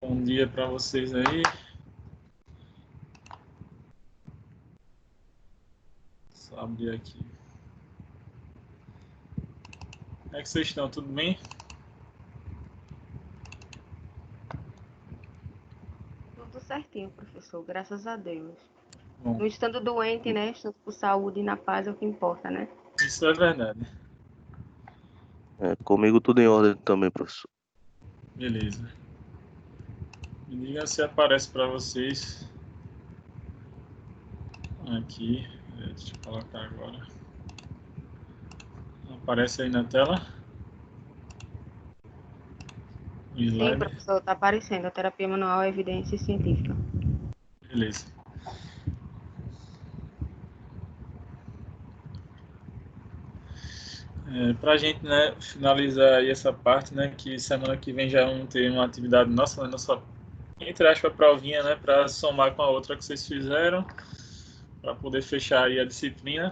Bom dia para vocês aí. Só abrir aqui. Como é que vocês estão? Tudo bem? Tudo certinho, professor, graças a Deus. Bom, Não estando doente, né? Estando com saúde e na paz é o que importa, né? isso é verdade. Comigo tudo em ordem também, professor. Beleza. Me diga se aparece para vocês aqui. Deixa eu colocar agora. Aparece aí na tela? O Sim, slide. professor, está aparecendo. A terapia manual é evidência científica. Beleza. Para a gente, né, finalizar aí essa parte, né, que semana que vem já vamos ter uma atividade nossa, né, nossa, entre aspas, provinha, né, para somar com a outra que vocês fizeram, para poder fechar aí a disciplina.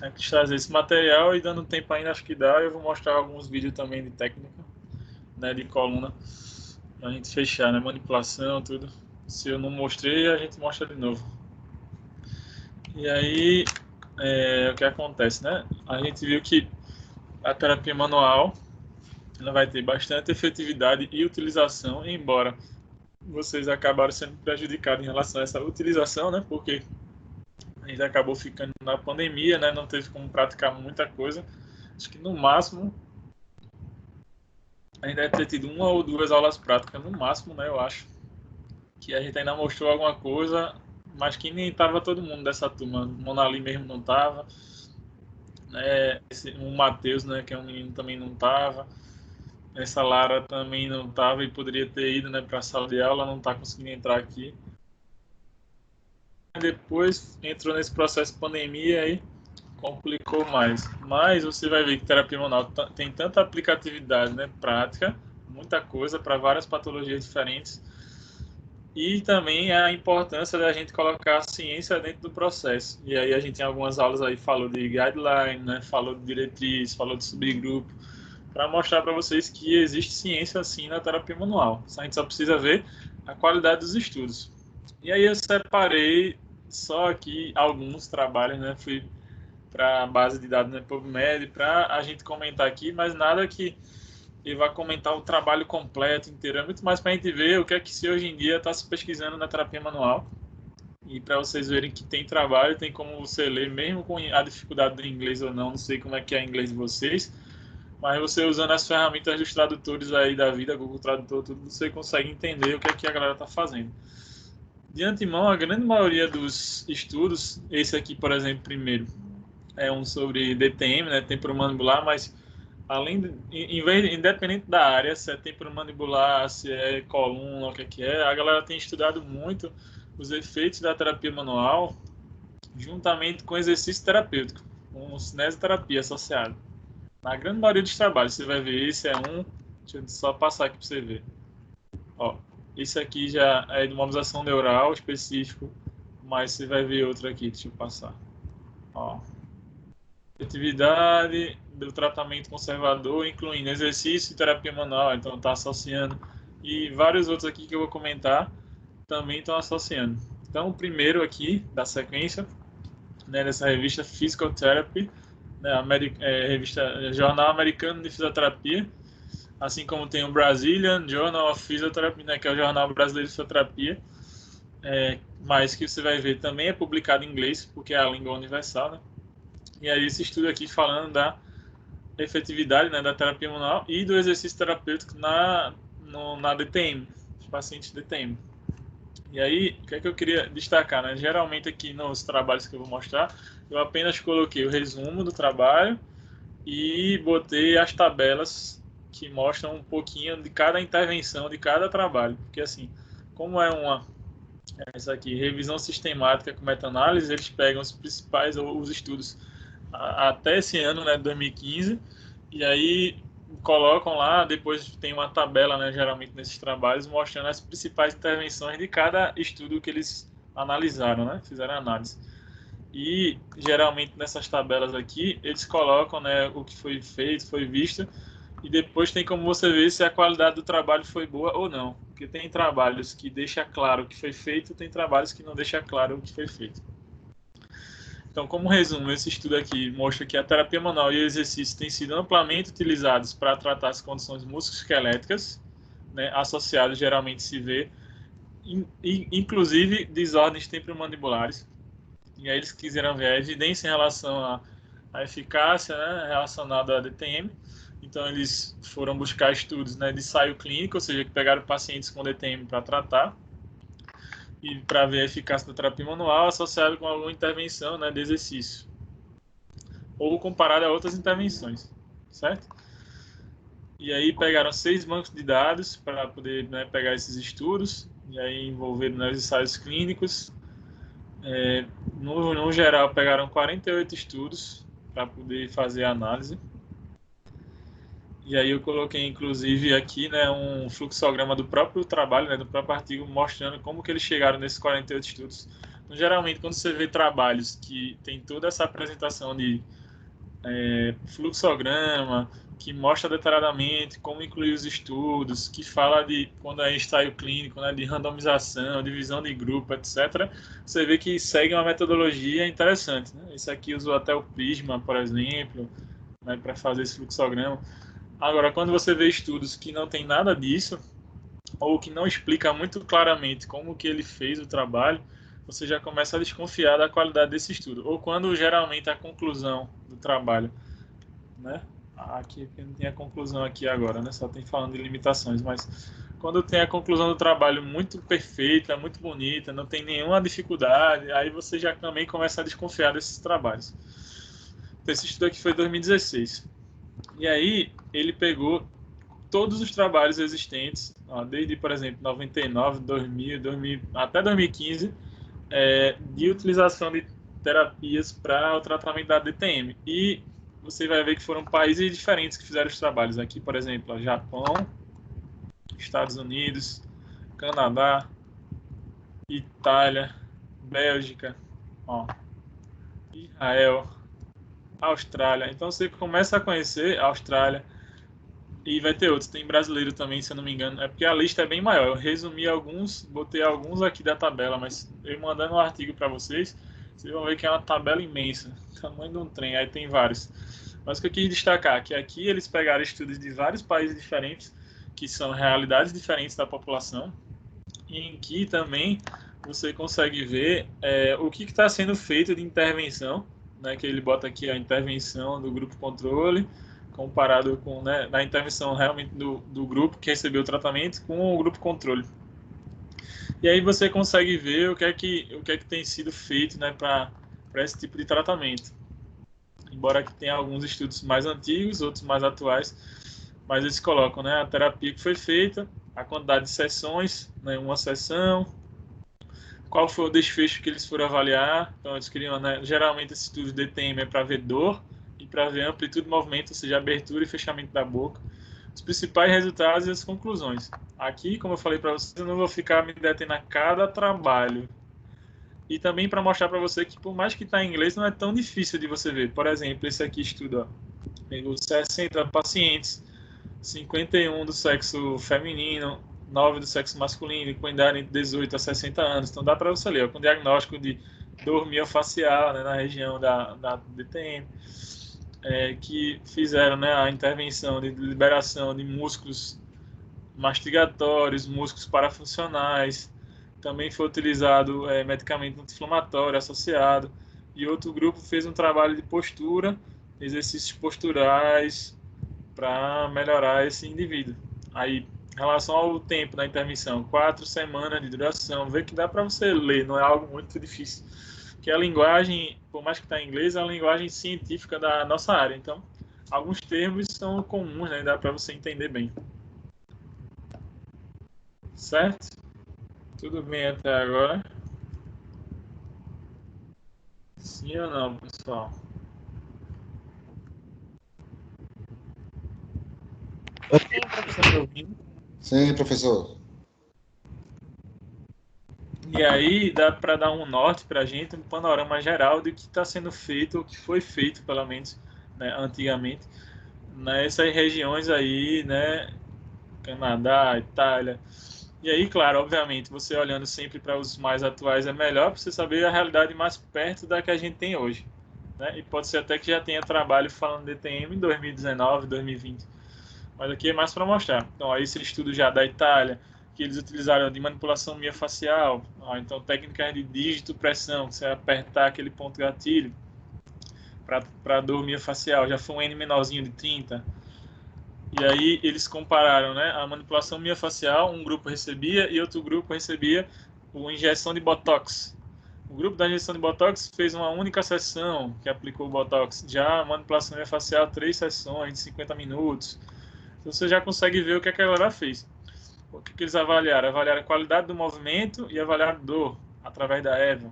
A gente trazer esse material e dando tempo ainda, acho que dá, eu vou mostrar alguns vídeos também de técnica, né, de coluna, para a gente fechar, né, manipulação, tudo. Se eu não mostrei, a gente mostra de novo. E aí, o que acontece, né? A gente viu que a terapia manual ela vai ter bastante efetividade e utilização, embora vocês acabaram sendo prejudicados em relação a essa utilização, né? Porque a gente acabou ficando na pandemia, né? Não teve como praticar muita coisa. Acho que no máximo ainda deve ter tido uma ou duas aulas práticas, no máximo, né? Eu acho que a gente ainda mostrou alguma coisa, mas que nem estava todo mundo dessa turma. O Monali mesmo não estava, né? O Matheus, né? Que é um menino, também não estava. Essa Lara também não estava e poderia ter ido, né, para a sala de aula, não está conseguindo entrar aqui. Depois entrou nesse processo de pandemia aí complicou mais. Mas você vai ver que terapia manual tem tanta aplicatividade, né, prática, muita coisa para várias patologias diferentes. E também a importância da gente colocar a ciência dentro do processo. E aí a gente tem algumas aulas aí, falou de guideline, né, falou de diretriz, falou de subgrupo, para mostrar para vocês que existe ciência sim na terapia manual. A gente só precisa ver a qualidade dos estudos. E aí eu separei só aqui alguns trabalhos, né? Fui para a base de dados, né, PubMed, para a gente comentar aqui, mas nada que eu vá comentar o trabalho completo, inteiro. É muito mais para a gente ver o que é que se hoje em dia está se pesquisando na terapia manual. E para vocês verem que tem trabalho, tem como você ler, mesmo com a dificuldade do inglês ou não sei como é que é o inglês de vocês, mas você usando as ferramentas dos tradutores aí da vida, Google Tradutor, tudo, você consegue entender o que é que a galera está fazendo. De antemão, a grande maioria dos estudos, esse aqui, por exemplo, primeiro, é um sobre DTM, né, temporomandibular, mas além de, independente da área, se é temporomandibular, se é coluna, o que é, a galera tem estudado muito os efeitos da terapia manual juntamente com exercício terapêutico, com cinesioterapia associada. Na grande maioria dos trabalhos, você vai ver, esse é um, deixa eu só passar aqui para você ver. Ó, esse aqui já é de mobilização neural específico, mas você vai ver outro aqui, deixa eu passar. Ó, atividade do tratamento conservador, incluindo exercício e terapia manual, então está associando. E vários outros aqui que eu vou comentar também estão associando. Então, o primeiro aqui da sequência, né, dessa revista Physical Therapy, né, revista Jornal Americano de Fisioterapia, assim como tem o Brazilian Journal of Physiotherapy, né, que é o Jornal Brasileiro de Fisioterapia, mas que você vai ver também é publicado em inglês, porque é a língua universal, né? E aí esse estudo aqui falando da efetividade, né, da terapia manual e do exercício terapêutico na DTM, os pacientes DTM. E aí, o que é que eu queria destacar, né? Geralmente aqui nos trabalhos que eu vou mostrar, eu apenas coloquei o resumo do trabalho e botei as tabelas que mostram um pouquinho de cada intervenção, de cada trabalho. Porque assim, como essa aqui, revisão sistemática com meta-análise, eles pegam os principais, os estudos até esse ano, né, 2015, e aí colocam lá, depois tem uma tabela, né, geralmente nesses trabalhos, mostrando as principais intervenções de cada estudo que eles analisaram, né, fizeram análise. E geralmente nessas tabelas aqui, eles colocam, né, o que foi feito, foi visto, e depois tem como você ver se a qualidade do trabalho foi boa ou não. Porque tem trabalhos que deixa claro o que foi feito, tem trabalhos que não deixa claro o que foi feito. Então, como resumo, esse estudo aqui mostra que a terapia manual e o exercício têm sido amplamente utilizados para tratar as condições musculoesqueléticas, né, associadas, geralmente se vê, inclusive desordens temporomandibulares. E aí eles quiseram ver a evidência em relação à eficácia, né, relacionada à DTM. Então, eles foram buscar estudos, né, de ensaio clínico, ou seja, que pegaram pacientes com DTM para tratar, e para ver a eficácia da terapia manual associada com alguma intervenção, né, de exercício, ou comparada a outras intervenções, certo? E aí pegaram 6 bancos de dados para poder, né, pegar esses estudos, e aí envolveram, né, os ensaios clínicos. No geral, pegaram 48 estudos para poder fazer a análise. E aí eu coloquei, inclusive, aqui, né, um fluxograma do próprio trabalho, né, do próprio artigo, mostrando como que eles chegaram nesses 48 estudos. Então, geralmente, quando você vê trabalhos que tem toda essa apresentação de fluxograma, que mostra detalhadamente como incluir os estudos, que fala de quando é ensaio clínico, né, de randomização, divisão de grupo, etc., você vê que segue uma metodologia interessante, né? Esse aqui usou até o Prisma, por exemplo, né, para fazer esse fluxograma. Agora, quando você vê estudos que não tem nada disso, ou que não explica muito claramente como que ele fez o trabalho, você já começa a desconfiar da qualidade desse estudo. Ou quando geralmente a conclusão do trabalho, né? Aqui não tem a conclusão aqui agora, né? Só tem falando de limitações, mas quando tem a conclusão do trabalho muito perfeita, muito bonita, não tem nenhuma dificuldade, aí você já também começa a desconfiar desses trabalhos. Então, esse estudo aqui foi em 2016. E aí ele pegou todos os trabalhos existentes, ó, desde, por exemplo, 99, 2000, 2000 até 2015, de utilização de terapias para o tratamento da DTM. E você vai ver que foram países diferentes que fizeram os trabalhos. Aqui, por exemplo, Japão, Estados Unidos, Canadá, Itália, Bélgica, ó, Israel, Austrália. Então você começa a conhecer a Austrália, e vai ter outros, tem brasileiro também, se eu não me engano. É porque a lista é bem maior. Eu resumi alguns, botei alguns aqui da tabela, mas eu mandando um artigo para vocês, vocês vão ver que é uma tabela imensa, tamanho de um trem, aí tem vários. Mas o que eu quis destacar é que aqui eles pegaram estudos de vários países diferentes, que são realidades diferentes da população, e em que também você consegue ver o que está sendo feito de intervenção, né, que ele bota aqui a intervenção do grupo controle, comparado com, né, na intervenção realmente do grupo que recebeu o tratamento com o grupo controle. E aí você consegue ver o que é que tem sido feito, né, para esse tipo de tratamento. Embora que tenha alguns estudos mais antigos, outros mais atuais, mas eles colocam, né, a terapia que foi feita, a quantidade de sessões, né, uma sessão, qual foi o desfecho que eles foram avaliar. Então eles queriam, né, geralmente esse estudo de DTM é para ver dor e para ver amplitude de movimento, ou seja, abertura e fechamento da boca, os principais resultados e as conclusões. Aqui, como eu falei para vocês, eu não vou ficar me detendo a cada trabalho. E também para mostrar para você que, por mais que está em inglês, não é tão difícil de você ver. Por exemplo, esse aqui estuda 60 pacientes, 51 do sexo feminino, 9 do sexo masculino, com idade entre 18 a 60 anos. Então dá para você ler, com diagnóstico de dor miofacial, né, na região da DTM, que fizeram, né, a intervenção de liberação de músculos mastigatórios, músculos parafuncionais. Também foi utilizado medicamento anti-inflamatório associado. E outro grupo fez um trabalho de postura, exercícios posturais para melhorar esse indivíduo. Aí, em relação ao tempo da intervenção, 4 semanas de duração, vê que dá para você ler, não é algo muito difícil. Que a linguagem, por mais que está em inglês, é a linguagem científica da nossa área. Então, alguns termos são comuns, né? Dá para você entender bem. Certo? Tudo bem até agora? Sim ou não, pessoal? Sim, professor. Estão me ouvindo? Sim, professor. E aí dá para dar um norte para a gente, um panorama geral do que está sendo feito, o que foi feito, pelo menos, né, antigamente, nessas regiões aí, né, Canadá, Itália, E aí, claro, obviamente, você olhando sempre para os mais atuais é melhor para você saber a realidade mais perto da que a gente tem hoje, né? E pode ser até que já tenha trabalho falando de DTM em 2019, 2020. Mas aqui é mais para mostrar. Então, aí esse estudo já da Itália, que eles utilizaram de manipulação miofascial, então técnicas de dígito-pressão, você apertar aquele ponto gatilho para dor miofascial, já foi um N menorzinho de 30. E aí eles compararam, né, a manipulação miofascial, um grupo recebia e outro grupo recebia a injeção de Botox. O grupo da injeção de Botox fez uma única sessão que aplicou o Botox. Já a manipulação miofascial, 3 sessões de 50 minutos. Então você já consegue ver o que a galera fez. O que eles avaliaram? Avaliaram a qualidade do movimento e avaliaram dor através da EVA.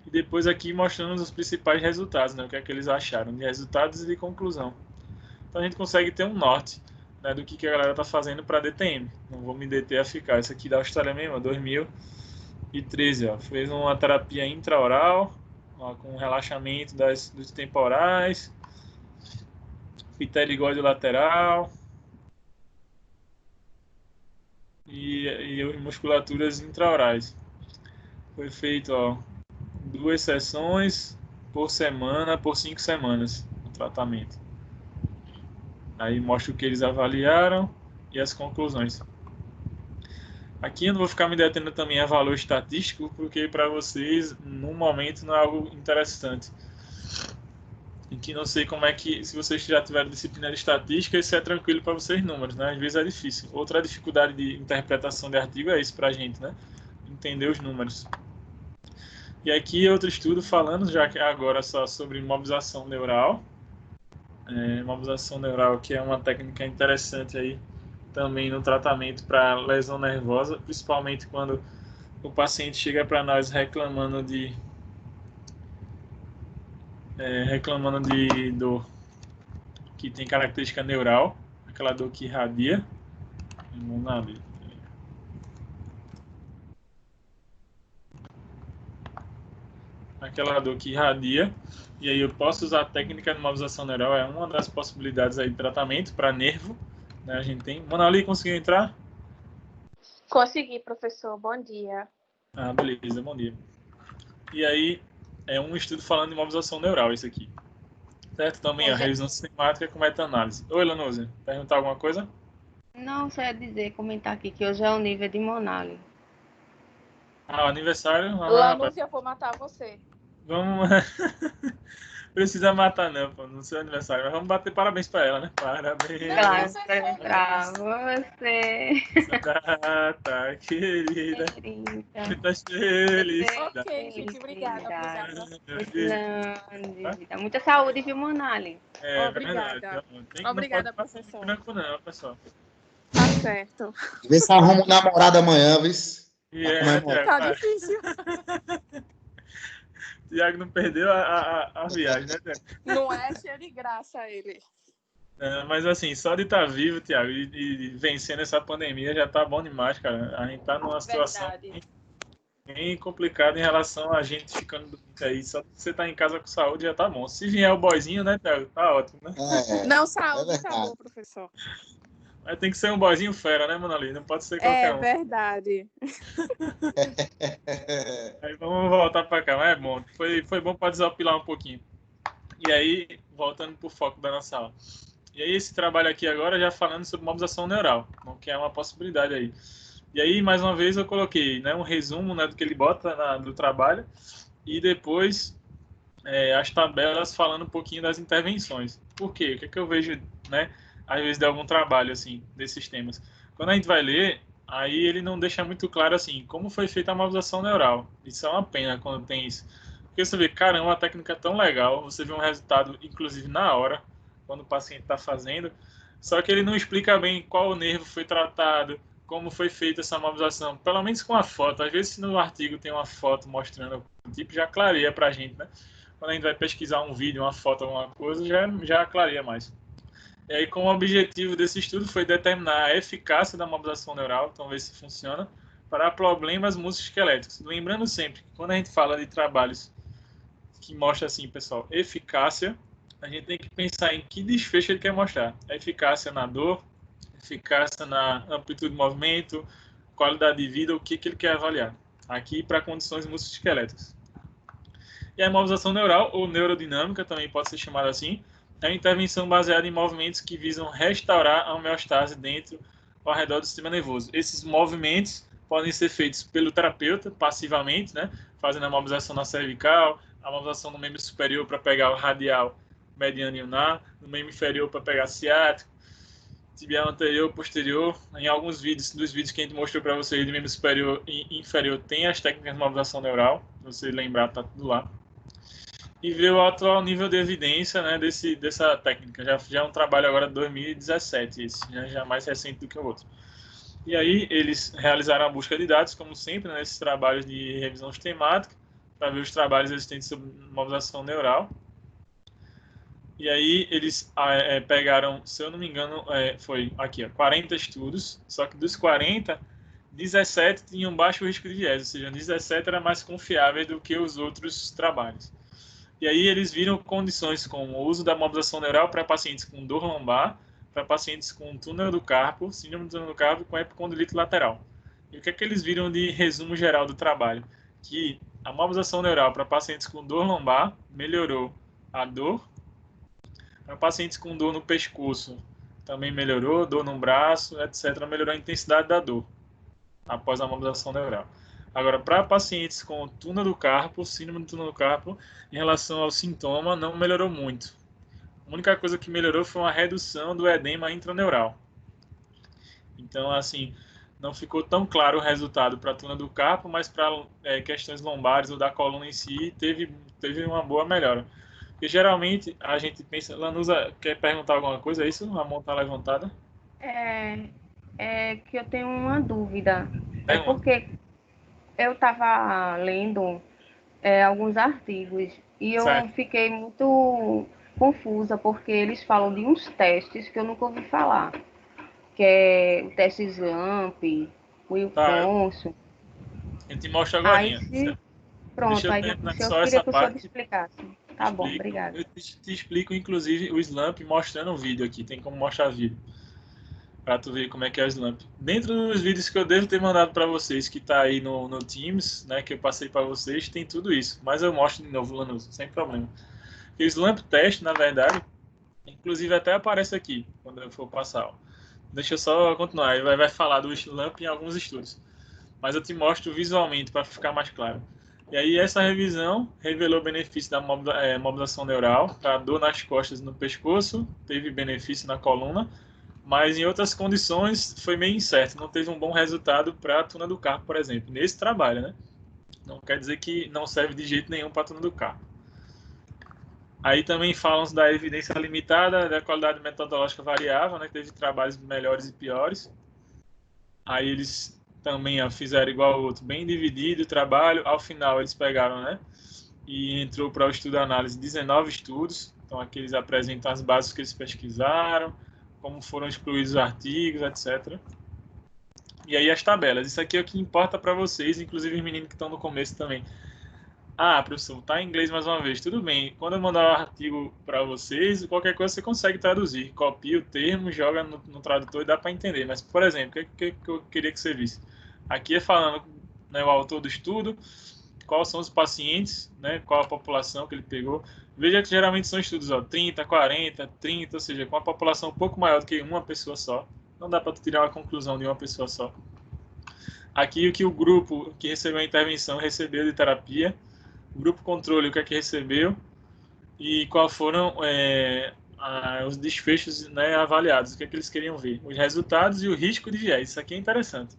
E depois aqui mostrando os principais resultados, né, o que é que eles acharam de resultados e de conclusão. Então a gente consegue ter um norte, né, do que a galera está fazendo para DTM. Não vou me deter a ficar. Isso aqui da Austrália mesmo, 2013. Ó. Fez uma terapia intraoral, ó, com relaxamento dos temporais, pterigóide lateral e musculaturas intraorais. Foi feito 2 sessões por semana, por 5 semanas, o tratamento. Aí mostra o que eles avaliaram e as conclusões. Aqui eu não vou ficar me detendo também a valor estatístico, porque para vocês, no momento, não é algo interessante. E que não sei como é que, se vocês já tiveram disciplina de estatística, isso é tranquilo para vocês números, né? Às vezes é difícil. Outra dificuldade de interpretação de artigo é isso para a gente, né? Entender os números. E aqui outro estudo falando já que agora só sobre mobilização neural. Mobilização neural, que é uma técnica interessante aí também no tratamento para lesão nervosa, principalmente quando o paciente chega para nós reclamando de dor que tem característica neural, aquela dor que irradia. Aquela dor que irradia, e aí eu posso usar a técnica de mobilização neural, é uma das possibilidades aí de tratamento para nervo, né? A gente tem. Manali, conseguiu entrar? Consegui, professor. Bom dia. Ah, beleza, bom dia. E aí, é um estudo falando de mobilização neural, esse aqui. Certo? Também a revisão sistemática com meta-análise. Oi, Lanúzia, perguntar alguma coisa? Não, só ia dizer, comentar aqui que hoje é o nível de Monali. Ah, aniversário. Lanúzia, eu vou matar você. Vamos. Precisa matar, não, pô, no seu aniversário. Mas vamos bater parabéns pra ela, né? Parabéns. Claro, pra você. Data querida. Muitas felicidades. Ok, gente, obrigada. Muita saúde, viu, Monali? Obrigada. Verdade. Obrigada, não professor. Branco não, pessoal. Tá certo. Vê se arruma um namorado amanhã, viu? Tá difícil. Tiago não perdeu a viagem, né, Tiago? Não é cheio de graça ele. Mas assim, só de estar vivo, Tiago, e vencendo essa pandemia já tá bom demais, cara. A gente tá numa situação bem complicada em relação a gente ficando doente aí. Só que você tá em casa com saúde já tá bom. Se vier o boizinho, né, Tiago? Tá ótimo, né? Não, saúde tá bom, professor. Mas tem que ser um boizinho fera, né, Manali? Não pode ser qualquer um. É verdade. Aí vamos voltar para cá, mas é bom. Foi bom para desopilar um pouquinho. E aí, voltando para o foco da nossa aula. E aí, esse trabalho aqui agora já falando sobre mobilização neural, que é uma possibilidade aí. E aí, mais uma vez, eu coloquei, né, um resumo, né, do que ele bota do trabalho e depois as tabelas falando um pouquinho das intervenções. Por quê? O que é que eu vejo, né, às vezes de algum trabalho assim desses temas? Quando a gente vai ler, aí ele não deixa muito claro assim como foi feita a mobilização neural. Isso é uma pena quando tem isso, porque você vê, caramba, uma técnica tão legal, você vê um resultado inclusive na hora quando o paciente está fazendo, só que ele não explica bem qual nervo foi tratado, como foi feita essa mobilização, pelo menos com a foto. Às vezes, se no artigo tem uma foto mostrando o tipo, já clareia para a gente, né? Quando a gente vai pesquisar um vídeo, uma foto, alguma coisa, já clareia mais. E aí, como o objetivo desse estudo foi determinar a eficácia da mobilização neural, então ver se funciona, para problemas musculoesqueléticos. Lembrando sempre que quando a gente fala de trabalhos que mostram assim, pessoal, eficácia, a gente tem que pensar em que desfecho ele quer mostrar. A eficácia na dor, eficácia na amplitude de movimento, qualidade de vida, o que ele quer avaliar. Aqui para condições musculoesqueléticas. E a imobilização neural, ou neurodinâmica, também pode ser chamada assim, é uma intervenção baseada em movimentos que visam restaurar a homeostase dentro ou ao redor do sistema nervoso. Esses movimentos podem ser feitos pelo terapeuta, passivamente, né, fazendo a mobilização na cervical, a mobilização no membro superior para pegar o radial, mediano e ulnar, no membro inferior para pegar ciático, tibial anterior, posterior. Em alguns vídeos, dos vídeos que a gente mostrou para vocês de membro superior e inferior, tem as técnicas de mobilização neural, se você lembrar, tá tudo lá. E ver o atual nível de evidência, né, dessa técnica. Já é um trabalho agora de 2017, esse, já é mais recente do que o outro. E aí eles realizaram a busca de dados, como sempre, né, nesses trabalhos de revisão sistemática, para ver os trabalhos existentes sobre mobilização neural. E aí eles pegaram, se eu não me engano, foi aqui, 40 estudos, só que dos 40, 17 tinham baixo risco de viés, ou seja, 17 era mais confiável do que os outros trabalhos. E aí eles viram condições como o uso da mobilização neural para pacientes com dor lombar, para pacientes com túnel do carpo, síndrome do túnel do carpo e com epicondilite lateral. E o que é que eles viram de resumo geral do trabalho? Que a mobilização neural para pacientes com dor lombar melhorou a dor, para pacientes com dor no pescoço também melhorou, dor no braço, etc., melhorou a intensidade da dor após a mobilização neural. Agora, para pacientes com túnel do carpo, síndrome do túnel do carpo, em relação ao sintoma, não melhorou muito. A única coisa que melhorou foi uma redução do edema intraneural. Então, assim, não ficou tão claro o resultado para a túnel do carpo, mas para questões lombares ou da coluna em si, teve uma boa melhora. Porque geralmente a gente pensa... Lanusa, quer perguntar alguma coisa? É isso? A mão está levantada? É que eu tenho uma dúvida. É porque eu estava lendo alguns artigos e eu fiquei muito confusa, porque eles falam de uns testes que eu nunca ouvi falar, que é o teste SLAMP, o Wilfonso. A gente mostra agora. Pronto, aí eu queria que o senhor explicasse. Tá bom, obrigada. Eu te explico, inclusive, o SLAMP mostrando um vídeo aqui. Tem como mostrar vídeo. Para tu ver como é que é o SLAMP. Dentro dos vídeos que eu devo ter mandado para vocês, que tá aí no Teams, né, que eu passei para vocês, tem tudo isso. Mas eu mostro de novo, Lanuso, sem problema. E o SLAMP teste, na verdade, inclusive até aparece aqui, quando eu for passar. Ó. Deixa eu só continuar, ele vai falar do SLAMP em alguns estudos. Mas eu te mostro visualmente para ficar mais claro. E aí essa revisão revelou benefício da mobilização neural para dor nas costas e no pescoço, teve benefício na coluna, mas em outras condições foi meio incerto, não teve um bom resultado para a túnel do carpo, por exemplo, nesse trabalho, né? Não quer dizer que não serve de jeito nenhum para a túnel do carpo. Aí também falam da evidência limitada, da qualidade metodológica variável, né? Que teve trabalhos melhores e piores. Aí eles também fizeram igual ao outro, bem dividido o trabalho. Ao final eles pegaram, né? E entrou para o estudo de análise 19 estudos. Então aqui eles apresentam as bases que eles pesquisaram, como foram excluídos os artigos, etc. E aí as tabelas. Isso aqui é o que importa para vocês, inclusive os meninos que estão no começo também. Ah, professor, tá em inglês mais uma vez. Tudo bem. Quando eu mandar o artigo para vocês, qualquer coisa você consegue traduzir. Copia o termo, joga no tradutor e dá para entender. Mas, por exemplo, o que eu queria que você visse? Aqui é falando, né, o autor do estudo, quais são os pacientes, né, qual a população que ele pegou. Veja que geralmente são estudos 30, 40, 30, ou seja, com uma população um pouco maior do que uma pessoa só. Não dá para tirar uma conclusão de uma pessoa só. Aqui o que o grupo que recebeu a intervenção recebeu de terapia, o grupo controle o que é que recebeu e quais foram os desfechos, né, avaliados, o que é que eles queriam ver, os resultados e o risco de viés. Isso aqui é interessante.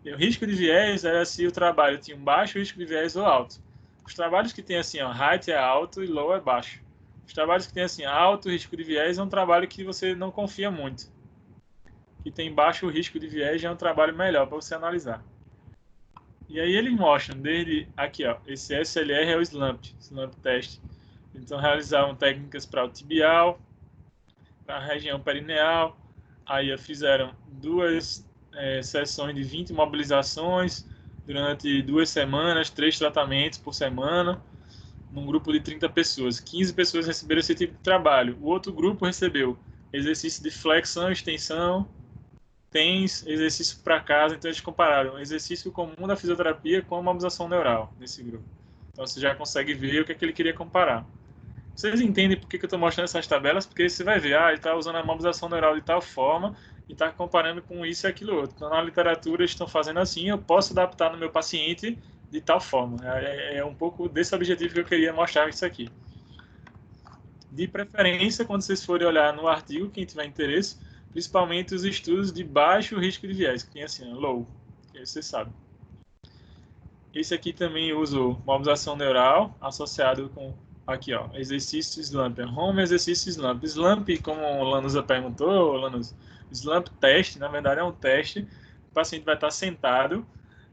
E o risco de viés era se o trabalho tinha um baixo risco de viés ou alto. Os trabalhos que tem assim, ó, height é alto e low é baixo. Os trabalhos que tem assim, alto risco de viés é um trabalho que você não confia muito. Que tem baixo risco de viés já é um trabalho melhor para você analisar. E aí eles mostram desde aqui, ó, esse SLR é o SLAMP teste. Então realizaram técnicas para o tibial, para a região perineal. Aí fizeram 2 sessões de 20 mobilizações durante 2 semanas, 3 tratamentos por semana, num grupo de 30 pessoas. 15 pessoas receberam esse tipo de trabalho. O outro grupo recebeu exercício de flexão, extensão, tem exercício para casa, então eles compararam o exercício comum da fisioterapia com a mobilização neural nesse grupo. Então você já consegue ver o que é que ele queria comparar. Vocês entendem por que eu estou mostrando essas tabelas? Porque você vai ver, ele está usando a mobilização neural de tal forma e está comparando com isso e aquilo outro. Então, na literatura, eles estão fazendo assim, eu posso adaptar no meu paciente de tal forma. É um pouco desse objetivo que eu queria mostrar isso aqui. De preferência, quando vocês forem olhar no artigo, quem tiver interesse, principalmente os estudos de baixo risco de viés, que tem assim, low, que aí você sabe. Esse aqui também uso mobilização neural associado com, aqui ó, exercício slump, home exercício slump. Slump, como o Lanusa perguntou, Lanusa, slump teste, na verdade é um teste, o paciente vai estar sentado,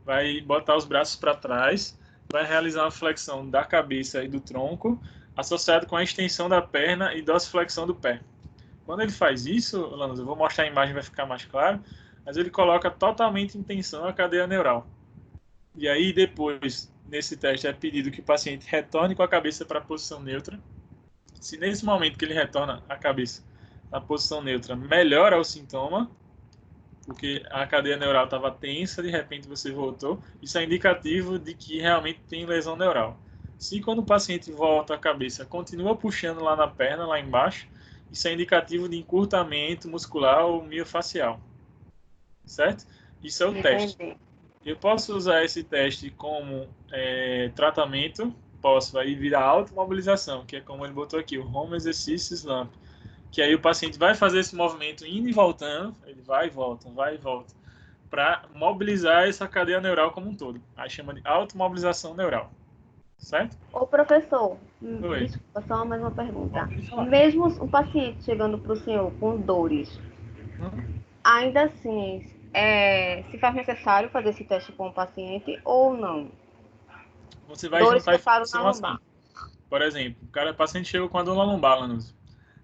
vai botar os braços para trás, vai realizar uma flexão da cabeça e do tronco, associado com a extensão da perna e dorsiflexão do pé. Quando ele faz isso, Lanusa, eu vou mostrar a imagem, vai ficar mais claro, mas ele coloca totalmente em tensão a cadeia neural. E aí, depois, nesse teste, é pedido que o paciente retorne com a cabeça para a posição neutra. Se nesse momento que ele retorna a cabeça na posição neutra, melhora o sintoma, porque a cadeia neural estava tensa, de repente você voltou, isso é indicativo de que realmente tem lesão neural. Se quando o paciente volta a cabeça, continua puxando lá na perna, lá embaixo, isso é indicativo de encurtamento muscular ou miofacial. Certo? Isso é o teste. Eu posso usar esse teste como tratamento, posso, aí virar automobilização, que é como ele botou aqui, o home exercício slump, que aí o paciente vai fazer esse movimento indo e voltando, ele vai e volta, para mobilizar essa cadeia neural como um todo. Aí chama de automobilização neural, certo? Ô, professor, Oi. desculpa, só mais uma pergunta. Mesmo o paciente chegando para o senhor com dores, ainda assim, se faz necessário fazer esse teste com o paciente ou não? Você vai juntar informação assim. Por exemplo, o paciente chegou com a dor na lombar, Lanusa.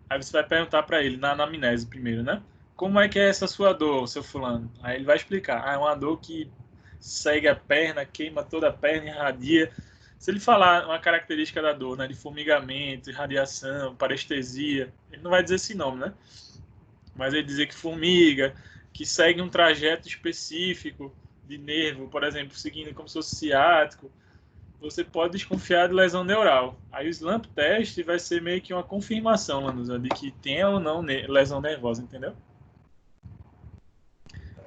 Aí você vai perguntar para ele, na anamnese primeiro, né? Como é que é essa sua dor, seu fulano? Aí ele vai explicar. É uma dor que segue a perna, queima toda a perna, irradia. Se ele falar uma característica da dor, né? De formigamento, irradiação, parestesia, ele não vai dizer esse nome, né? Mas ele dizer que formiga, que segue um trajeto específico de nervo, por exemplo, seguindo como se fosse ciático, você pode desconfiar de lesão neural. Aí o slump test vai ser meio que uma confirmação, Lanusa, de que tem ou não lesão nervosa, entendeu?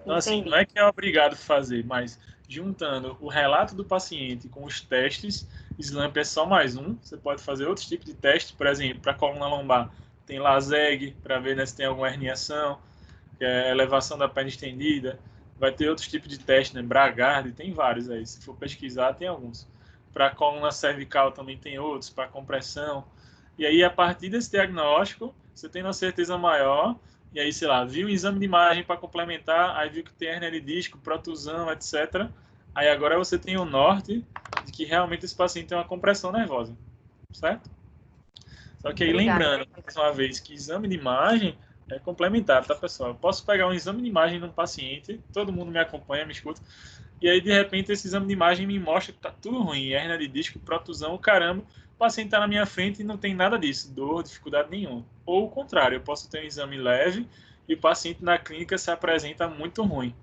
Então, assim, não é que é obrigado a fazer, mas juntando o relato do paciente com os testes, slump é só mais um. Você pode fazer outros tipos de testes, por exemplo, para a coluna lombar, tem LASEG, para ver, né, se tem alguma herniação, que é elevação da perna estendida. Vai ter outros tipos de testes, né, Bragard, tem vários aí. Se for pesquisar, tem alguns. Para a coluna cervical também tem outros, para compressão. E aí, a partir desse diagnóstico, você tem uma certeza maior. E aí, sei lá, viu um exame de imagem para complementar, aí viu que tem hernia de disco, protusão, etc. Aí agora você tem o norte de que realmente esse paciente tem uma compressão nervosa, certo? Só que aí, lembrando, mais uma vez, que exame de imagem é complementar, tá, pessoal? Eu posso pegar um exame de imagem num paciente, todo mundo me acompanha, me escuta, e aí, de repente, esse exame de imagem me mostra que tá tudo ruim, hernia de disco, protusão, caramba, o paciente está na minha frente e não tem nada disso, dor, dificuldade nenhuma. Ou o contrário, eu posso ter um exame leve e o paciente na clínica se apresenta muito ruim.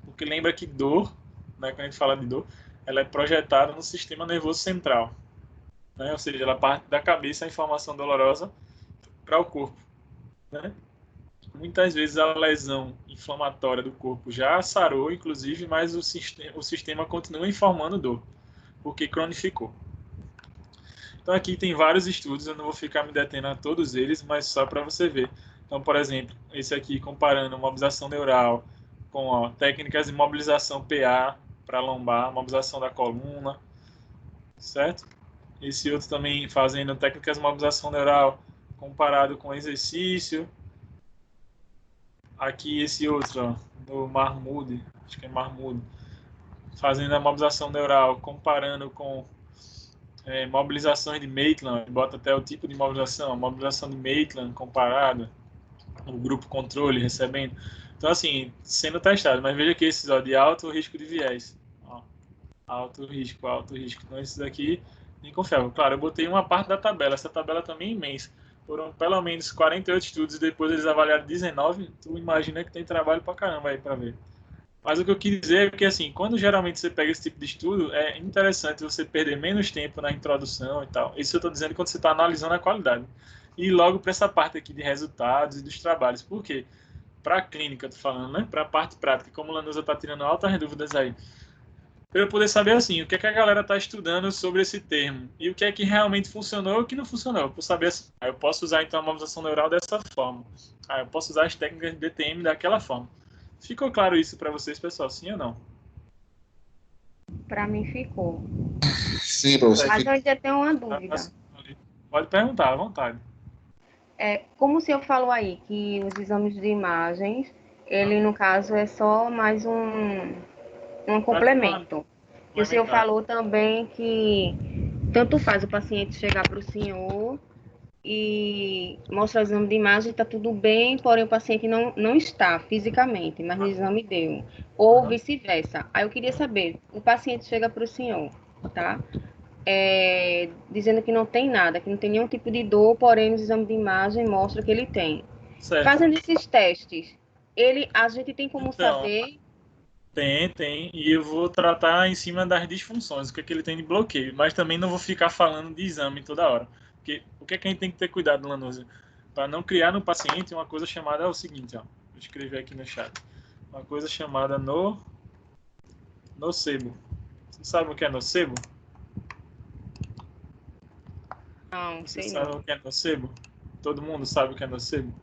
Porque lembra que dor, né, quando a gente fala de dor, ela é projetada no sistema nervoso central. Né? Ou seja, ela parte da cabeça a informação dolorosa para o corpo. Né? Muitas vezes a lesão inflamatória do corpo já sarou, inclusive, mas o sistema continua informando dor, porque cronificou. Então aqui tem vários estudos, eu não vou ficar me detendo a todos eles, mas só para você ver. Então, por exemplo, esse aqui comparando mobilização neural com técnicas de mobilização PA para lombar, mobilização da coluna, certo? Esse outro também fazendo técnicas de mobilização neural comparado com exercício. Aqui esse outro, do Mahmoud, acho que é Mahmoud, fazendo a mobilização neural, comparando com mobilizações de Maitland, bota até o tipo de mobilização, a mobilização de Maitland comparada, o grupo controle recebendo. Então, assim, sendo testado, mas veja que esses de alto risco de viés. Alto risco. Então, esses aqui, nem confiável. Claro, eu botei uma parte da tabela, essa tabela também é imensa. Foram pelo menos 48 estudos e depois eles avaliaram 19. Tu imagina que tem trabalho pra caramba aí pra ver. Mas o que eu quis dizer é que, assim, quando geralmente você pega esse tipo de estudo, é interessante você perder menos tempo na introdução e tal. Isso eu estou dizendo quando você está analisando a qualidade. E logo para essa parte aqui de resultados e dos trabalhos. Por quê? Para a clínica, estou falando, né? Para a parte prática, como a Lanusa está tirando altas dúvidas aí. Para eu poder saber, assim, o que é que a galera está estudando sobre esse termo. E o que é que realmente funcionou e o que não funcionou. Para saber, assim, eu posso usar, então, a mobilização neural dessa forma. Eu posso usar as técnicas de DTM daquela forma. Ficou claro isso para vocês, pessoal? Sim ou não? Para mim ficou. Sim, professor. Mas eu ainda tenho uma dúvida. Pode perguntar, à vontade. Como o senhor falou aí, que os exames de imagens, ele, no caso, é só mais um complemento. E o senhor falou também que tanto faz o paciente chegar para o senhor e mostrar o exame de imagem, está tudo bem, porém o paciente não está fisicamente, mas no exame deu. Ou vice-versa. Aí eu queria saber, o paciente chega para o senhor, tá? Dizendo que não tem nada, que não tem nenhum tipo de dor, porém no exame de imagem mostra que ele tem. Certo. Fazendo esses testes, a gente tem como saber... Tem, e eu vou tratar em cima das disfunções, o que é que ele tem de bloqueio, mas também não vou ficar falando de exame toda hora. Porque o que é que a gente tem que ter cuidado, Lanusa? Para não criar no paciente uma coisa chamada, é o seguinte, ó, vou escrever aqui no chat, uma coisa chamada nocebo. Você sabe o que é nocebo? Não, Você sei sabe não. o que é nocebo? Todo mundo sabe o que é nocebo?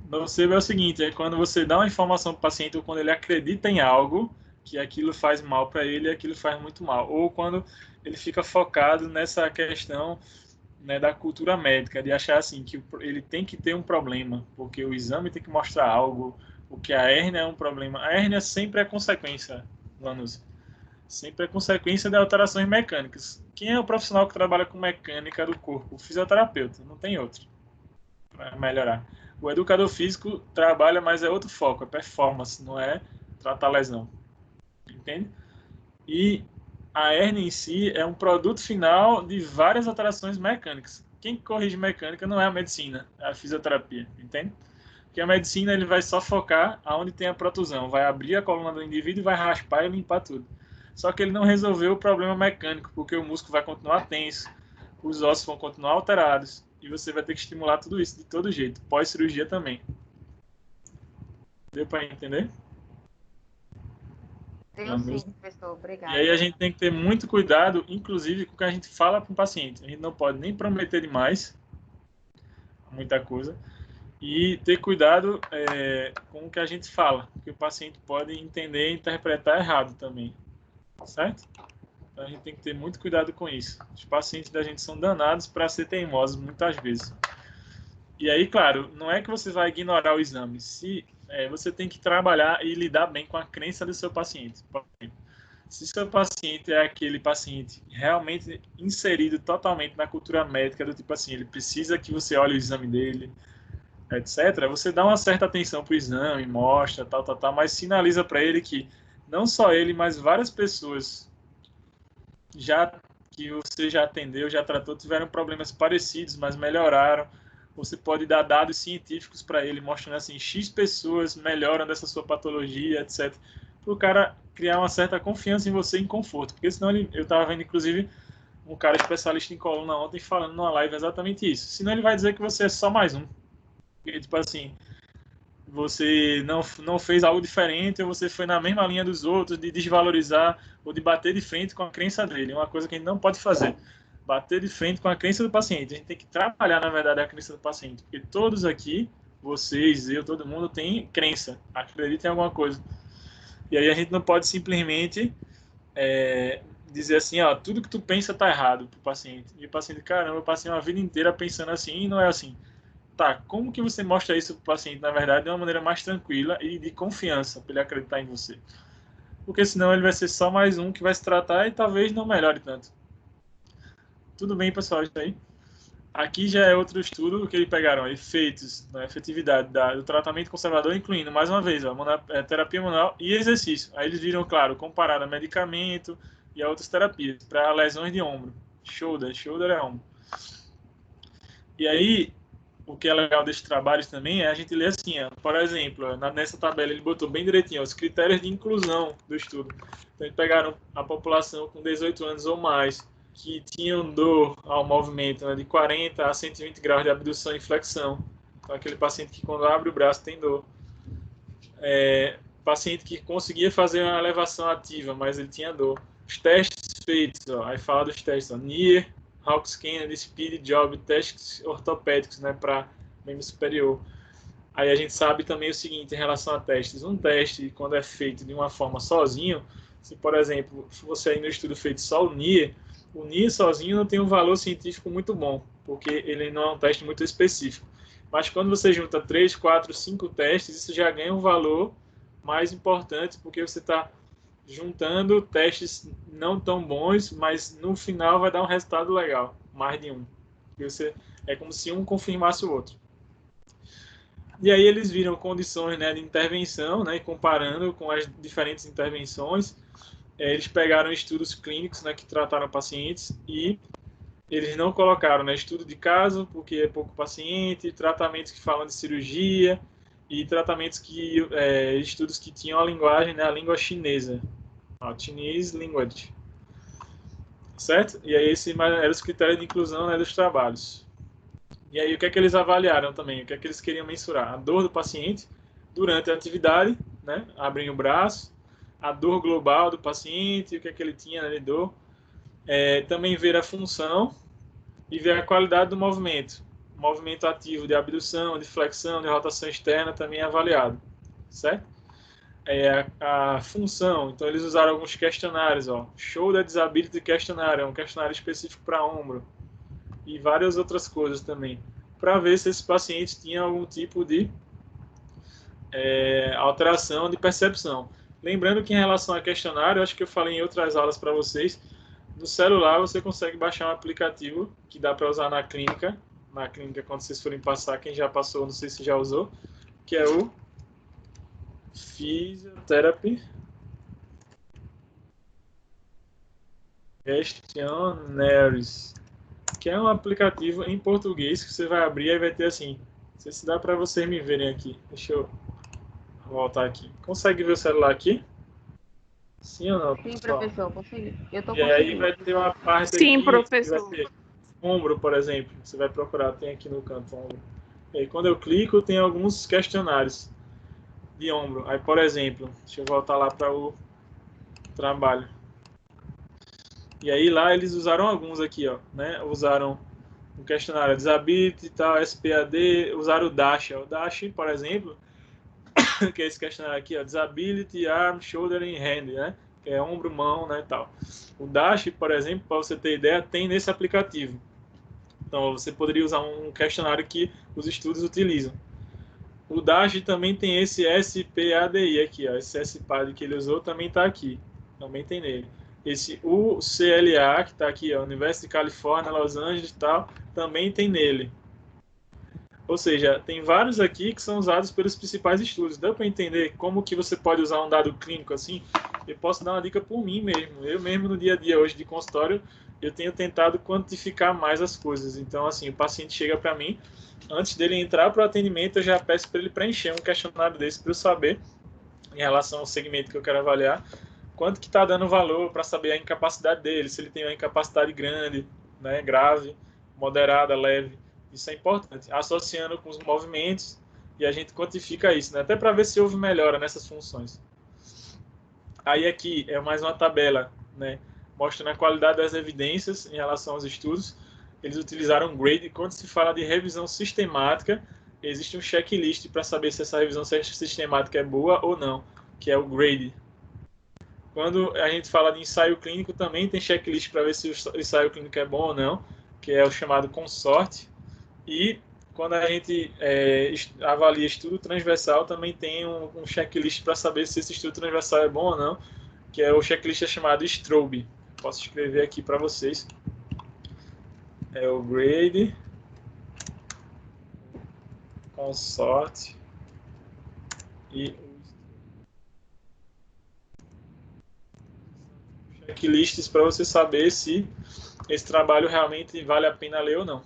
Nocebo é o seguinte, é quando você dá uma informação para o paciente ou quando ele acredita em algo, que aquilo faz mal para ele e aquilo faz muito mal. Ou quando ele fica focado nessa questão, né, da cultura médica, de achar assim, que ele tem que ter um problema, porque o exame tem que mostrar algo, porque a hérnia é um problema. A hérnia sempre é consequência, Lanús. Sempre é consequência de alterações mecânicas. Quem é o profissional que trabalha com mecânica do corpo? O fisioterapeuta, não tem outro para melhorar. O educador físico trabalha, mas é outro foco, é performance, não é tratar lesão. Entende? E a hérnia em si é um produto final de várias alterações mecânicas. Quem corrige mecânica não é a medicina, é a fisioterapia, entende? Porque a medicina ele vai só focar aonde tem a protusão, vai abrir a coluna do indivíduo e vai raspar e limpar tudo. Só que ele não resolveu o problema mecânico, porque o músculo vai continuar tenso, os ossos vão continuar alterados, e você vai ter que estimular tudo isso de todo jeito, pós-cirurgia também. Deu para entender? Deu sim, professor, obrigada. E aí a gente tem que ter muito cuidado, inclusive, com o que a gente fala para o paciente. A gente não pode nem prometer demais, muita coisa, e ter cuidado com o que a gente fala, porque o paciente pode entender e interpretar errado também, certo? Então a gente tem que ter muito cuidado com isso. Os pacientes da gente são danados para ser teimosos muitas vezes. E aí, claro, não é que você vai ignorar o exame. Você tem que trabalhar e lidar bem com a crença do seu paciente. Se seu paciente é aquele paciente realmente inserido totalmente na cultura médica, do tipo assim, ele precisa que você olhe o exame dele, etc., você dá uma certa atenção para o exame, mostra, tal, mas sinaliza para ele que não só ele, mas várias pessoas que você já atendeu, já tratou, tiveram problemas parecidos, mas melhoraram. Você pode dar dados científicos para ele, mostrando assim, X pessoas melhoram dessa sua patologia, etc. Para o cara criar uma certa confiança em você em conforto. Porque senão eu estava vendo, inclusive, um cara especialista em coluna ontem falando numa live exatamente isso. Senão ele vai dizer que você é só mais um. Porque, tipo assim, você não fez algo diferente ou você foi na mesma linha dos outros de desvalorizar ou de bater de frente com a crença dele. É uma coisa que a gente não pode fazer. Bater de frente com a crença do paciente. A gente tem que trabalhar, na verdade, a crença do paciente. Porque todos aqui, vocês, eu, todo mundo tem crença. Acredita em alguma coisa. E aí a gente não pode simplesmente dizer assim, ó, tudo que tu pensa tá errado pro paciente. E o paciente, caramba, eu passei uma vida inteira pensando assim e não é assim. Tá, como que você mostra isso para o paciente, na verdade, de uma maneira mais tranquila e de confiança, para ele acreditar em você? Porque senão ele vai ser só mais um que vai se tratar e talvez não melhore tanto. Tudo bem, pessoal, isso aí. Aqui já é outro estudo que eles pegaram, efeitos, né, efetividade do tratamento conservador, incluindo, mais uma vez, terapia manual e exercício. Aí eles viram, claro, comparado a medicamento e a outras terapias, para lesões de ombro. Shoulder é ombro. E aí, o que é legal desses trabalhos também é a gente ler assim, ó, por exemplo, ó, nessa tabela ele botou bem direitinho ó, os critérios de inclusão do estudo. Então, eles pegaram a população com 18 anos ou mais, que tinham dor ao movimento, né, de 40 a 120 graus de abdução e flexão. Então, aquele paciente que quando abre o braço tem dor. Paciente que conseguia fazer uma elevação ativa, mas ele tinha dor. Os testes feitos, ó, aí fala dos testes, ó, NIR, Hawkins Kennedy, Speed Job, testes ortopédicos, né, para membro superior. Aí a gente sabe também o seguinte em relação a testes. Um teste, quando é feito de uma forma sozinho, se, por exemplo, você aí no estudo feito só o NIR sozinho não tem um valor científico muito bom, porque ele não é um teste muito específico. Mas quando você junta 3, 4, 5 testes, isso já ganha um valor mais importante, porque você está juntando testes não tão bons, mas no final vai dar um resultado legal, mais de um. É como se um confirmasse o outro. E aí eles viram condições, né, de intervenção, né, comparando com as diferentes intervenções. Eles pegaram estudos clínicos, né, que trataram pacientes e eles não colocaram, né, estudo de caso, porque é pouco paciente, tratamentos que falam de cirurgia e tratamentos estudos que tinham a linguagem, né, a língua chinesa. Chinese Language. Certo? E aí esse eram os critérios de inclusão, né, dos trabalhos. E aí o que é que eles avaliaram também? O que é que eles queriam mensurar? A dor do paciente durante a atividade, né, abrindo o braço, a dor global do paciente, o que é que ele tinha, né, de dor. Também ver a função e ver a qualidade do movimento. O movimento ativo de abdução, de flexão, de rotação externa também é avaliado. Certo? A função, então eles usaram alguns questionários, ó, Shoulder Disability Questionário, é um questionário específico para ombro, e várias outras coisas também, para ver se esse paciente tinha algum tipo de alteração de percepção. Lembrando que em relação a questionário, acho que eu falei em outras aulas para vocês, no celular você consegue baixar um aplicativo que dá para usar na clínica quando vocês forem passar, quem já passou, não sei se já usou, que é o Physiotherapy Questionnaires, que é um aplicativo em português que você vai abrir e vai ter assim, não sei se dá para vocês me verem aqui, deixa eu voltar aqui, consegue ver o celular aqui? Sim ou não? Sim, professor, consegui. Eu tô e aí conseguindo. vai ter uma parte Sim, aqui professor. que vai ter ombro, por exemplo, você vai procurar, tem aqui no canto ombro. E aí, quando eu clico, tem alguns questionários de ombro. Aí, por exemplo, deixa eu voltar lá para o trabalho. E aí lá eles usaram alguns aqui, ó, né? Usaram um questionário Disability, tal, SPAD, usaram o DASH. O DASH, por exemplo, que é esse questionário aqui, ó, Disability, Arm, Shoulder and Hand, né? Que é ombro, mão, né, tal. O DASH, por exemplo, para você ter ideia, tem nesse aplicativo. Então você poderia usar um questionário que os estudos utilizam. O DASH também tem esse SPADI aqui, ó, esse SPAD que ele usou também está aqui, também tem nele. Esse UCLA, que está aqui, ó, Universidade de Califórnia, Los Angeles e tal, também tem nele. Ou seja, tem vários aqui que são usados pelos principais estudos. Deu para entender como que você pode usar um dado clínico assim? Eu posso dar uma dica por mim mesmo. Eu mesmo no dia a dia hoje de consultório, eu tenho tentado quantificar mais as coisas. Então, assim, o paciente chega para mim, antes dele entrar para o atendimento, eu já peço para ele preencher um questionário desse para eu saber, em relação ao segmento que eu quero avaliar, quanto que está dando valor para saber a incapacidade dele, se ele tem uma incapacidade grande, né, grave, moderada, leve. Isso é importante, associando com os movimentos, e a gente quantifica isso, né? Até para ver se houve melhora nessas funções. Aí aqui é mais uma tabela, né, mostrando a qualidade das evidências em relação aos estudos. Eles utilizaram grade. Quando se fala de revisão sistemática, existe um checklist para saber se essa revisão sistemática é boa ou não, que é o grade. Quando a gente fala de ensaio clínico, também tem checklist para ver se o ensaio clínico é bom ou não, que é o chamado consorte. E quando a gente avalia estudo transversal, também tem um checklist para saber se esse estudo transversal é bom ou não, que é o checklist chamado Strobe. Posso escrever aqui para vocês. É o grade, consorte e checklists para você saber se esse trabalho realmente vale a pena ler ou não.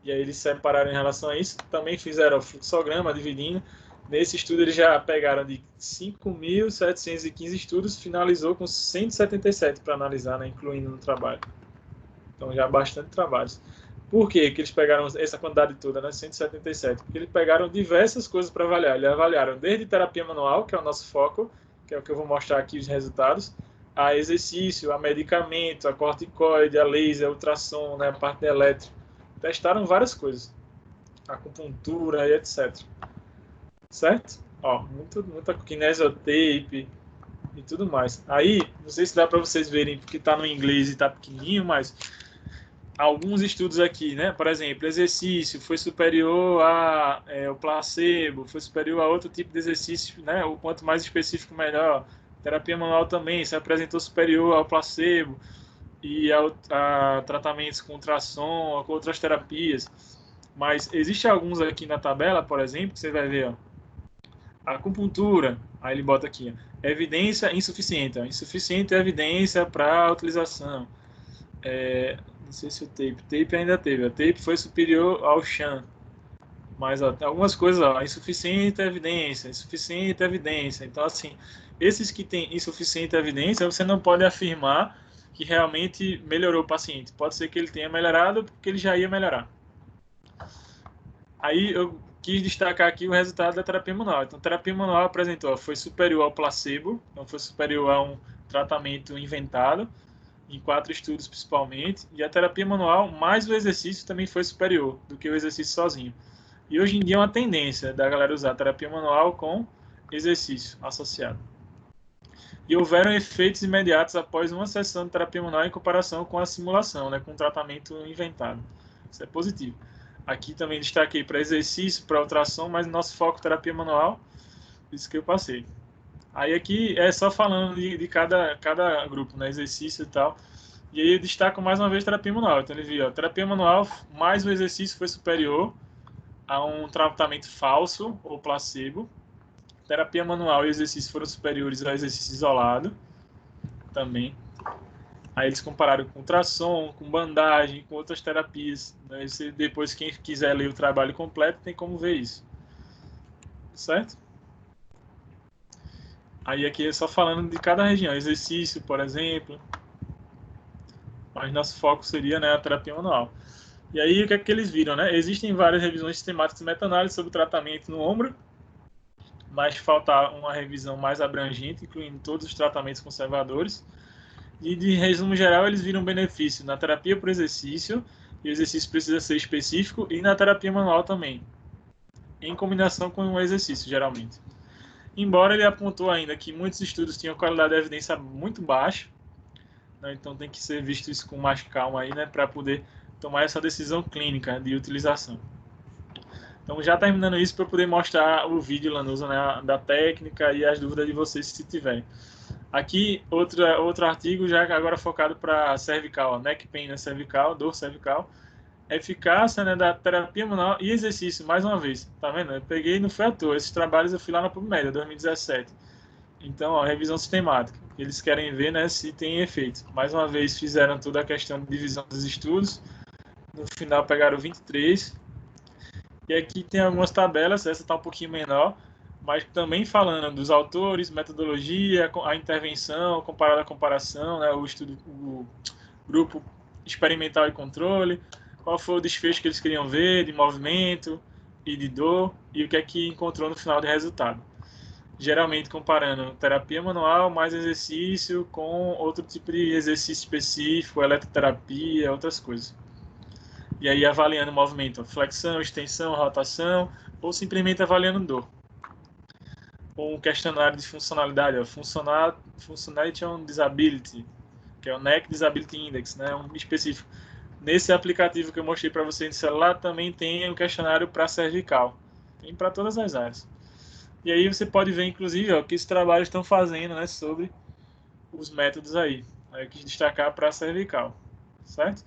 E aí eles separaram em relação a isso, também fizeram o fluxograma, dividindo. Nesse estudo eles já pegaram de 5.715 estudos, finalizou com 177 para analisar, né, incluindo no trabalho. Então já bastante trabalhos. Por que eles pegaram essa quantidade toda, né, 177? Porque eles pegaram diversas coisas para avaliar. Eles avaliaram desde terapia manual, que é o nosso foco, que é o que eu vou mostrar aqui os resultados, a exercício, a medicamento, a corticoide, a laser, a ultrassom, né, a parte elétrica. Testaram várias coisas, acupuntura e etc. Certo? Ó, muita kinesiotape e tudo mais. Aí, não sei se dá para vocês verem, porque está no inglês e está pequenininho, mas alguns estudos aqui, né? Por exemplo, exercício foi superior ao placebo, foi superior a outro tipo de exercício, né? O quanto mais específico, melhor. Terapia manual também se apresentou superior ao placebo e a tratamentos com ultrassom, com outras terapias. Mas existe alguns aqui na tabela, por exemplo, que você vai ver, ó, a acupuntura, aí ele bota aqui, ó, evidência insuficiente. Ó, insuficiente evidência para a utilização. Não sei se o tape ainda teve. O tape foi superior ao sham. Mas ó, algumas coisas, ó, insuficiente evidência, insuficiente evidência. Então, assim, esses que têm insuficiente evidência, você não pode afirmar que realmente melhorou o paciente. Pode ser que ele tenha melhorado porque ele já ia melhorar. Aí eu quis destacar aqui o resultado da terapia manual. Então, a terapia manual apresentou, foi superior ao placebo, então foi superior a um tratamento inventado, em 4 estudos principalmente, e a terapia manual mais o exercício também foi superior do que o exercício sozinho. E hoje em dia é uma tendência da galera usar a terapia manual com exercício associado. E houveram efeitos imediatos após uma sessão de terapia manual em comparação com a simulação, né, com o tratamento inventado. Isso é positivo. Aqui também destaquei para exercício, para ultrassom, mas nosso foco terapia manual, isso que eu passei. Aí aqui é só falando de cada grupo, né, exercício e tal. E aí eu destaco mais uma vez terapia manual. Então ele viu, ó, terapia manual mais o exercício foi superior a um tratamento falso ou placebo. Terapia manual e exercício foram superiores ao exercício isolado também. Aí eles compararam com ultrassom, com bandagem, com outras terapias. Né? Depois, quem quiser ler o trabalho completo, tem como ver isso. Certo? Aí aqui é só falando de cada região. Exercício, por exemplo. Mas nosso foco seria, né, a terapia manual. E aí, o que é que eles viram? Né? Existem várias revisões sistemáticas de meta-análise sobre o tratamento no ombro, mas falta uma revisão mais abrangente, incluindo todos os tratamentos conservadores. E, de resumo geral, eles viram benefício na terapia por exercício, e o exercício precisa ser específico, e na terapia manual também, em combinação com o exercício, geralmente. Embora ele apontou ainda que muitos estudos tinham qualidade de evidência muito baixa, né, então tem que ser visto isso com mais calma aí, né, para poder tomar essa decisão clínica de utilização. Então, já terminando isso, para poder mostrar o vídeo, Lanusa, né, da técnica e as dúvidas de vocês, se tiverem. Aqui, outro artigo, já agora focado para cervical, neck pain, né, cervical, dor cervical. Eficácia, né, da terapia manual e exercício, mais uma vez. Tá vendo? Eu peguei, não foi à toa. Esses trabalhos eu fui lá na PubMed, 2017. Então, ó, revisão sistemática. Eles querem ver, né, se tem efeito. Mais uma vez, fizeram toda a questão de divisão dos estudos. No final, pegaram 23. E aqui tem algumas tabelas, essa está um pouquinho menor, mas também falando dos autores, metodologia, a intervenção, comparada à comparação, né, o grupo experimental e controle, qual foi o desfecho que eles queriam ver de movimento e de dor, e o que é que encontrou no final de resultado. Geralmente comparando terapia manual mais exercício com outro tipo de exercício específico, eletroterapia, outras coisas. E aí avaliando o movimento, flexão, extensão, rotação, ou simplesmente avaliando dor. Ou um questionário de funcionalidade, ó, Functionality on Disability, que é o Neck Disability Index, né, um específico. Nesse aplicativo que eu mostrei para você no celular, também tem um questionário para cervical. Tem para todas as áreas. E aí você pode ver, inclusive, o que esses trabalhos estão fazendo, né, sobre os métodos aí. Aí eu quis destacar para cervical, certo?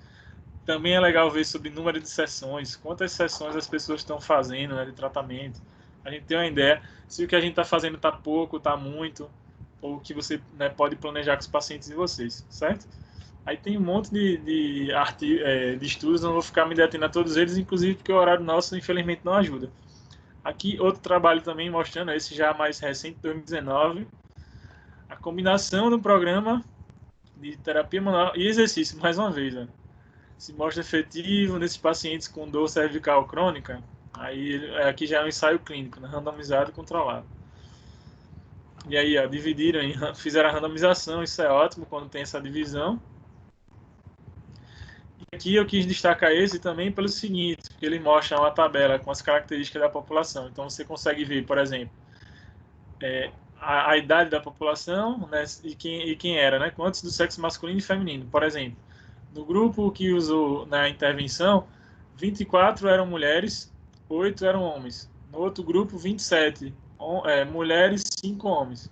Também é legal ver sobre número de sessões, quantas sessões as pessoas estão fazendo, né, de tratamento. A gente tem uma ideia se o que a gente está fazendo está pouco, está muito, ou que você, né, pode planejar com os pacientes de vocês, certo? Aí tem um monte de estudos, não vou ficar me detendo a todos eles, inclusive porque o horário nosso, infelizmente, não ajuda. Aqui, outro trabalho também mostrando, esse já mais recente, 2019, a combinação do programa de terapia manual e exercício, mais uma vez, né? Se mostra efetivo nesses pacientes com dor cervical crônica. Aí, aqui já é um ensaio clínico, né? Randomizado e controlado. E aí, ó, dividiram, fizeram a randomização, isso é ótimo quando tem essa divisão. E aqui eu quis destacar esse também pelo seguinte, porque ele mostra uma tabela com as características da população. Então você consegue ver, por exemplo, a idade da população, né, e quem era, né, quantos do sexo masculino e feminino. Por exemplo, no grupo que usou na intervenção, 24 eram mulheres, 8 eram homens. No outro grupo, 27 mulheres, 5 homens.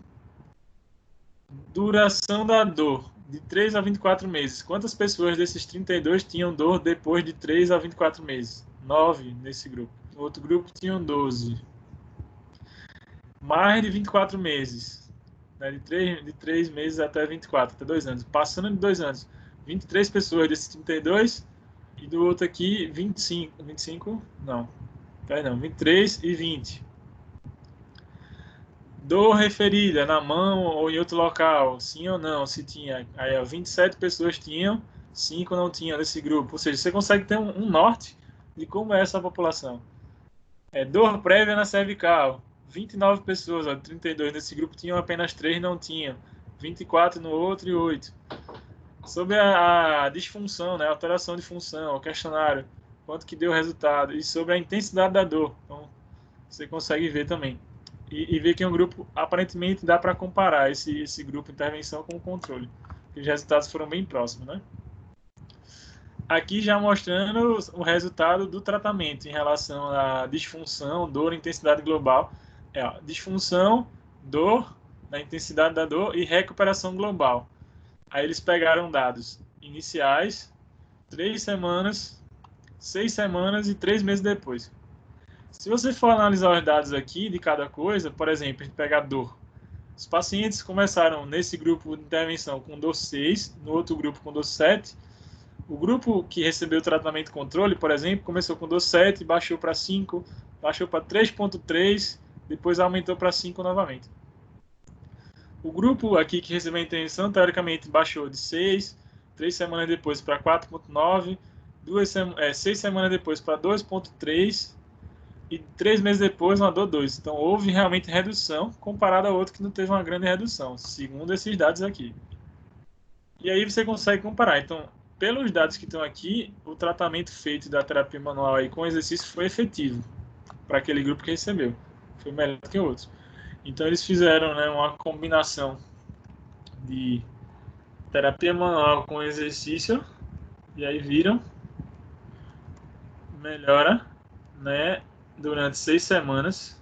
Duração da dor, de 3 a 24 meses. Quantas pessoas desses 32 tinham dor depois de 3 a 24 meses? 9 nesse grupo. No outro grupo tinham 12. Mais de 24 meses. Né? De 3 meses até 24, até 2 anos. Passando de 2 anos, 23 pessoas desses 32. E do outro aqui, 25. 25? Não. Perdão, 23 e 20. Dor referida na mão ou em outro local, sim ou não, se tinha. Aí, 27 pessoas tinham, 5 não tinham nesse grupo. Ou seja, você consegue ter um norte de como é essa população. Dor prévia na cervical, 29 pessoas, 32 nesse grupo tinham, apenas 3 não tinham. 24 no outro e 8. Sobre a disfunção, né, alteração de função, o questionário, quanto que deu o resultado. E sobre a intensidade da dor. Então, você consegue ver também. E ver que é um grupo, aparentemente, dá para comparar esse grupo intervenção com o controle. Porque os resultados foram bem próximos, né? Aqui já mostrando o resultado do tratamento em relação à disfunção, dor, intensidade global. Disfunção, dor, na intensidade da dor e recuperação global. Aí eles pegaram dados iniciais, 3 semanas, 6 semanas e 3 meses depois. Se você for analisar os dados aqui de cada coisa, por exemplo, a gente pegar dor. Os pacientes começaram nesse grupo de intervenção com dor 6, no outro grupo com dor 7. O grupo que recebeu o tratamento controle, por exemplo, começou com dor 7, baixou para 5, baixou para 3,3, depois aumentou para 5 novamente. O grupo aqui que recebeu a intervenção, teoricamente, baixou de 6, 3 semanas depois para 4,9, 6 semanas depois para 2,3, e 3 meses depois uma dor 2. Então, houve realmente redução, comparado ao outro que não teve uma grande redução, segundo esses dados aqui. E aí você consegue comparar. Então, pelos dados que estão aqui, o tratamento feito da terapia manual aí com exercício foi efetivo para aquele grupo que recebeu. Foi melhor do que outros. Então, eles fizeram, né, uma combinação de terapia manual com exercício, e aí viram melhora, né, durante 6 semanas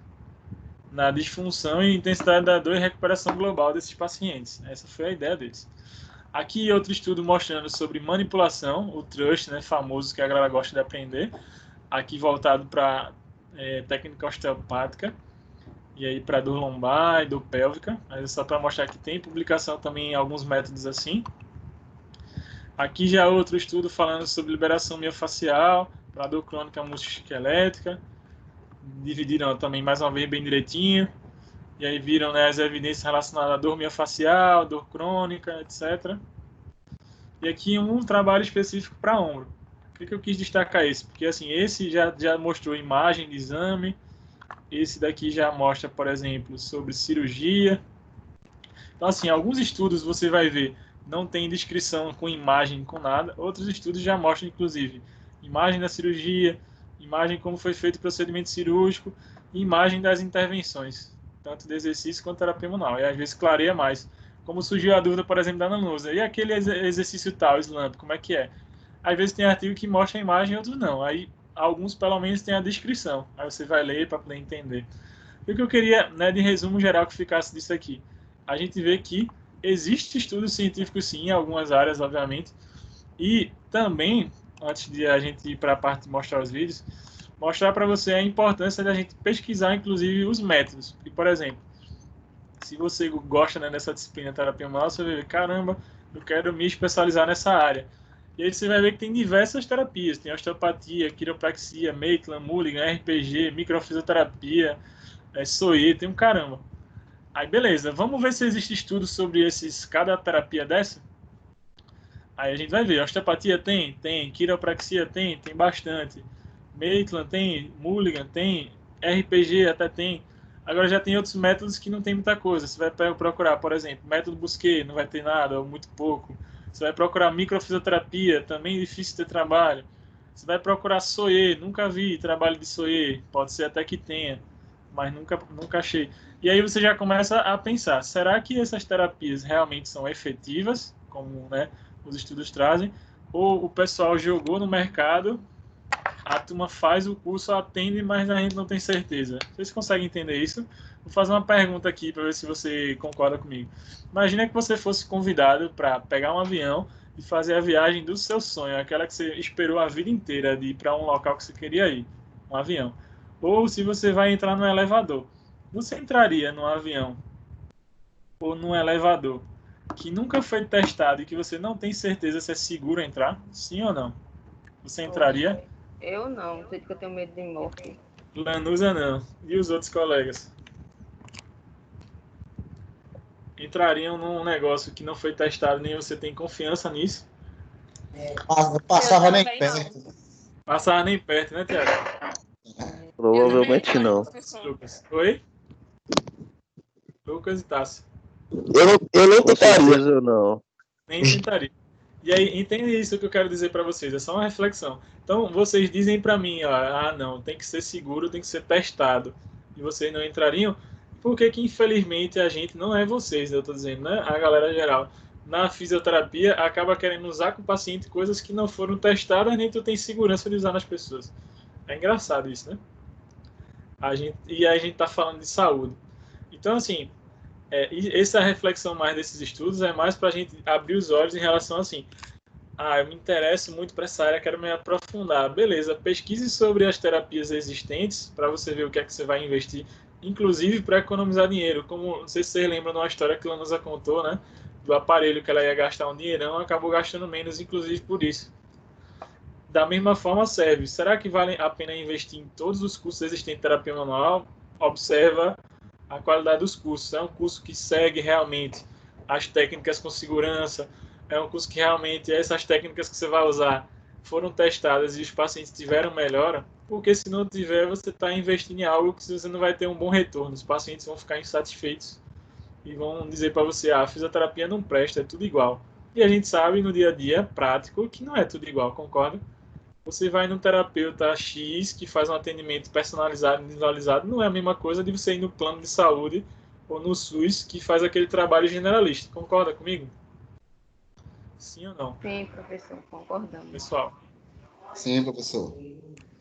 na disfunção e intensidade da dor e recuperação global desses pacientes. Essa foi a ideia deles. Aqui outro estudo mostrando sobre manipulação, o TRUST, né, famoso, que a galera gosta de aprender. Aqui voltado para técnica osteopática e aí para dor lombar e dor pélvica. Mas é só para mostrar que tem publicação também em alguns métodos assim. Aqui já outro estudo falando sobre liberação miofacial para dor crônica musculoesquelética. Dividiram também mais uma vez bem direitinho, e aí viram, né, as evidências relacionadas à dor miofacial, dor crônica, etc. E aqui um trabalho específico para ombro. Por que eu quis destacar esse? Porque assim, esse já mostrou imagem de exame, esse daqui já mostra, por exemplo, sobre cirurgia. Então assim, alguns estudos você vai ver, não tem descrição com imagem, com nada. Outros estudos já mostram, inclusive, imagem da cirurgia, imagem como foi feito o procedimento cirúrgico e imagem das intervenções, tanto de exercício quanto terapia manual. E às vezes clareia mais. Como surgiu a dúvida, por exemplo, da Nanusa. E aquele exercício tal, SLAMP, como é que é? Às vezes tem artigo que mostra a imagem e outros não. Aí alguns, pelo menos, tem a descrição. Aí você vai ler para poder entender. E o que eu queria, né, de resumo geral, que ficasse disso aqui. A gente vê que existe estudos científicos, sim, em algumas áreas, obviamente. E também, antes de a gente ir para a parte de mostrar os vídeos, mostrar para você a importância da gente pesquisar, inclusive, os métodos. E, por exemplo, se você gosta, né, dessa disciplina terapia manual, você vai ver, caramba, eu quero me especializar nessa área. E aí você vai ver que tem diversas terapias. Tem osteopatia, quiropraxia, Maitland, Mulligan, RPG, microfisioterapia, SOE, tem um caramba. Aí beleza, vamos ver se existe estudo sobre cada terapia dessa? Aí a gente vai ver, osteopatia tem, quiropraxia tem bastante. Maitland tem, Mulligan tem, RPG até tem. Agora já tem outros métodos que não tem muita coisa. Você vai procurar, por exemplo, método Busquet, não vai ter nada, ou muito pouco. Você vai procurar microfisioterapia, também difícil ter trabalho. Você vai procurar SOE, nunca vi trabalho de SOE, pode ser até que tenha, mas nunca achei. E aí você já começa a pensar, será que essas terapias realmente são efetivas, como, né, os estudos trazem, ou o pessoal jogou no mercado, a turma faz o curso, atende, mas a gente não tem certeza. Vocês conseguem entender isso? Vou fazer uma pergunta aqui para ver se você concorda comigo. Imagina que você fosse convidado para pegar um avião e fazer a viagem do seu sonho, aquela que você esperou a vida inteira de ir para um local que você queria ir, um avião. Ou se você vai entrar no elevador. Você entraria num avião ou num elevador que nunca foi testado e que você não tem certeza se é seguro entrar? Sim ou não? Você entraria? Eu não, sei que eu tenho medo de morte. Lanusa não. E os outros colegas? Entrariam num negócio que não foi testado, nem você tem confiança nisso? Passava nem perto. Passava nem perto, né, Tiago? Provavelmente não. Lucas. Oi? Lucas e Tassi. Eu não tentaria. Não. Nem tentaria. E aí, entende isso que eu quero dizer para vocês, é só uma reflexão. Então, vocês dizem para mim, ó, não, tem que ser seguro, tem que ser testado, e vocês não entrariam, porque que infelizmente a gente, não é vocês, eu tô dizendo, né, a galera geral, na fisioterapia, acaba querendo usar com o paciente coisas que não foram testadas, nem tu tem segurança de usar nas pessoas. É engraçado isso, né? E a gente tá falando de saúde. Então, assim, e essa reflexão mais desses estudos é mais para a gente abrir os olhos em relação assim, eu me interesso muito para essa área, quero me aprofundar. Beleza, pesquise sobre as terapias existentes para você ver o que é que você vai investir, inclusive para economizar dinheiro. Como, não sei se vocês lembram de uma história que a Lanusa contou, né? Do aparelho que ela ia gastar um dinheirão, acabou gastando menos, inclusive por isso. Da mesma forma serve. Será que vale a pena investir em todos os cursos existentes de terapia manual? Observa a qualidade dos cursos. É um curso que segue realmente as técnicas com segurança, é um curso que realmente essas técnicas que você vai usar foram testadas e os pacientes tiveram melhora, porque se não tiver, você está investindo em algo que você não vai ter um bom retorno. Os pacientes vão ficar insatisfeitos e vão dizer para você, a fisioterapia não presta, é tudo igual. E a gente sabe no dia a dia prático que não é tudo igual, concorda? Você vai no terapeuta X que faz um atendimento personalizado, individualizado, não é a mesma coisa de você ir no plano de saúde ou no SUS que faz aquele trabalho generalista. Concorda comigo? Sim ou não? Sim, professor, concordamos. Pessoal. Sim, professor.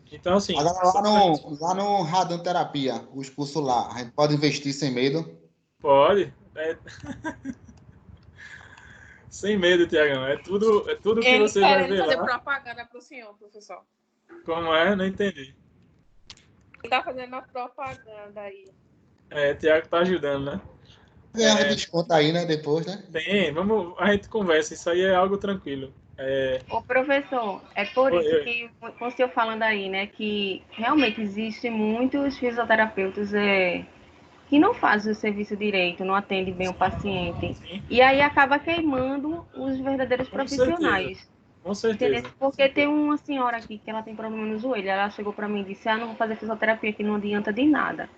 Então, assim... Agora, lá no radioterapia, os cursos lá, a gente pode investir sem medo? Pode. Sem medo, Tiagão. É tudo que você vai ver fazer lá. Propaganda pro senhor, professor. Como é? Não entendi. Ele tá fazendo a propaganda aí. Tiago tá ajudando, né? Desconto aí, né? Depois, né? Tem, a gente conversa. Isso aí é algo tranquilo. Ô, professor, é por isso que, com o senhor falando aí, né, que realmente existem muitos fisioterapeutas que não fazem o serviço direito, não atendem bem o paciente. Sim. E aí acaba queimando os verdadeiros profissionais. Com certeza. Entendeu? Porque tem uma senhora aqui que ela tem problema no joelho. Ela chegou para mim e disse, não vou fazer fisioterapia que não adianta de nada.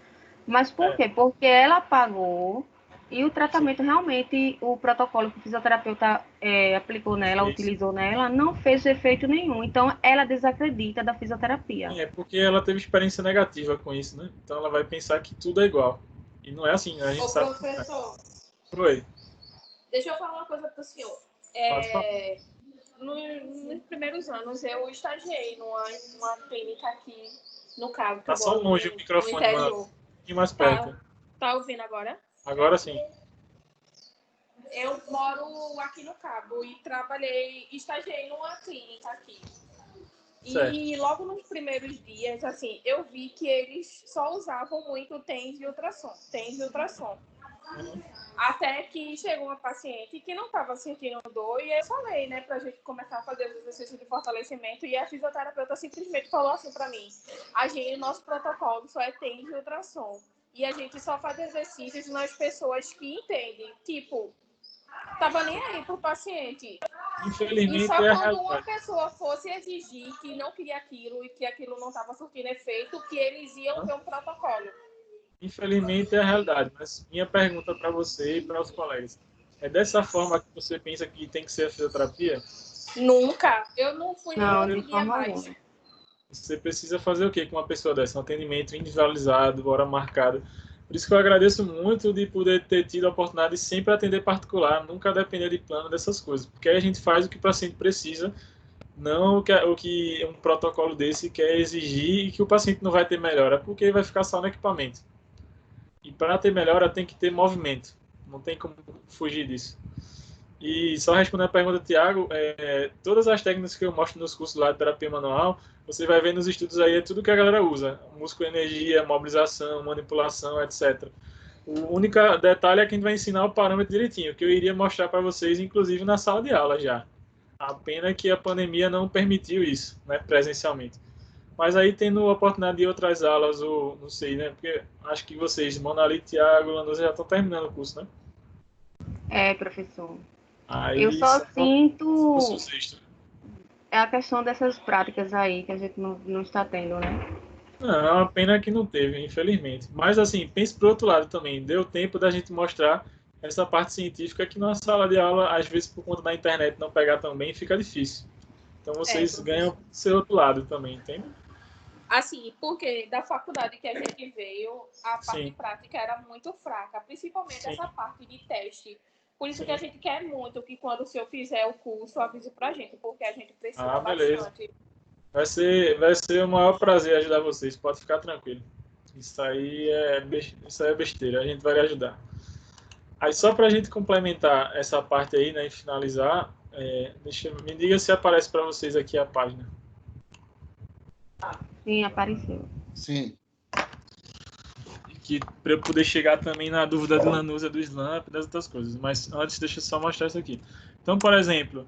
Mas por quê? Porque ela pagou e o tratamento realmente, o protocolo que o fisioterapeuta aplicou nela, utilizou nela, não fez efeito nenhum. Então, ela desacredita da fisioterapia. Porque ela teve experiência negativa com isso, né? Então, ela vai pensar que tudo é igual. E não é assim, a gente sabe. Professor. Oi. Deixa eu falar uma coisa para o senhor. Nos primeiros anos, eu estagiei numa clínica aqui no Cabo. Tá só longe o microfone, um pouquinho mais perto. Tá ouvindo agora? Agora sim. Eu moro aqui no Cabo e estagiei numa clínica aqui. Certo. E logo nos primeiros dias, assim, eu vi que eles só usavam muito TENS e ultrassom. Até que chegou uma paciente que não estava sentindo dor, e eu falei, né, pra gente começar a fazer os exercícios de fortalecimento, e a fisioterapeuta simplesmente falou assim pra mim: o nosso protocolo só é TENS de ultrassom, e a gente só faz exercícios nas pessoas que entendem. Tipo, tava nem aí pro paciente. Infelizmente, E só quando uma pessoa fosse exigir que não queria aquilo e que aquilo não estava surtindo efeito, que eles iam ter um protocolo. Infelizmente é a realidade, mas minha pergunta para você e para os colegas, é dessa forma que você pensa que tem que ser a fisioterapia? Nunca. Eu não fui Não, nem de dia forma mais. alguma. Você precisa fazer o quê com uma pessoa dessa? Um atendimento individualizado, hora marcada. Por isso que eu agradeço muito de poder ter tido a oportunidade de sempre atender particular, nunca depender de plano dessas coisas, porque aí a gente faz o que o paciente precisa, não o que um protocolo desse quer exigir e que o paciente não vai ter melhora, porque vai ficar só no equipamento. E para ter melhora tem que ter movimento, não tem como fugir disso. E só respondendo a pergunta do Thiago, todas as técnicas que eu mostro nos cursos lá de terapia manual, você vai ver nos estudos aí, é tudo que a galera usa. Músculo, energia, mobilização, manipulação, etc. O único detalhe é que a gente vai ensinar o parâmetro direitinho, que eu iria mostrar para vocês, inclusive na sala de aula já. A pena é que a pandemia não permitiu isso, né, presencialmente. Mas aí tendo a oportunidade de outras aulas, ou não sei, né, porque acho que vocês, Monali, Thiago, Lanús, já estão terminando o curso, né? É, professor. Eu Aí só só sinto curso sexto. a questão dessas práticas aí que a gente não está tendo, né? Não, é uma pena que não teve, infelizmente. Mas, assim, pense por outro lado também. Deu tempo da gente mostrar essa parte científica que na sala de aula, às vezes, por conta da internet não pegar tão bem, fica difícil. Então, vocês ganham seu outro lado também, entende? Assim, porque da faculdade que a gente veio, a parte Sim. prática era muito fraca, principalmente Sim. essa parte de teste. Por isso Sim. que a gente quer muito que quando o senhor fizer o curso, avise pra gente, porque a gente precisa Beleza. bastante. Vai ser o maior prazer ajudar vocês, pode ficar tranquilo. Isso aí é besteira, a gente vai lhe ajudar. Aí só para a gente complementar essa parte aí, né, e finalizar, me diga se aparece para vocês aqui a página. Sim, apareceu. Sim. Que para eu poder chegar também na dúvida do Lanusa, do Slump, das outras coisas. Mas antes, deixa eu só mostrar isso aqui. Então, por exemplo,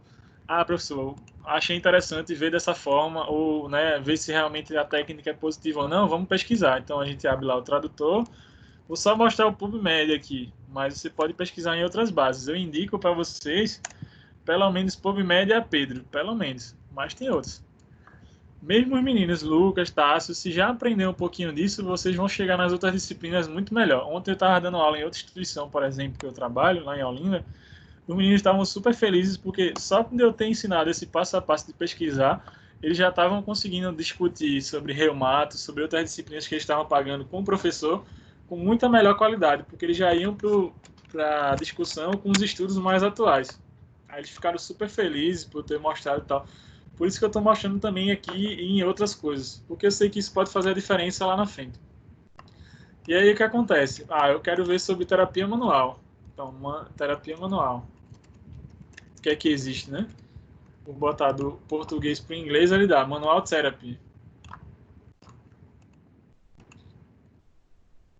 professor, achei interessante ver dessa forma, ou, né, ver se realmente a técnica é positiva ou não, vamos pesquisar. Então, a gente abre lá o tradutor. Vou só mostrar o PubMed aqui, mas você pode pesquisar em outras bases. Eu indico para vocês, pelo menos PubMed e a Pedro, pelo menos. Mas tem outros. Mesmo os meninos, Lucas, Tássio, se já aprender um pouquinho disso, vocês vão chegar nas outras disciplinas muito melhor. Ontem eu estava dando aula em outra instituição, por exemplo, que eu trabalho, lá em Olinda. Os meninos estavam super felizes porque só quando eu ter ensinado esse passo a passo de pesquisar, eles já estavam conseguindo discutir sobre reumato, sobre outras disciplinas que eles estavam pagando com o professor, com muita melhor qualidade, porque eles já iam para a discussão com os estudos mais atuais. Aí eles ficaram super felizes por ter mostrado e tal. Por isso que eu estou mostrando também aqui em outras coisas, porque eu sei que isso pode fazer a diferença lá na frente. E aí o que acontece? Eu quero ver sobre terapia manual. Então, terapia manual. O que é que existe, né? Vou botar do português para o inglês, ele dá Manual Therapy.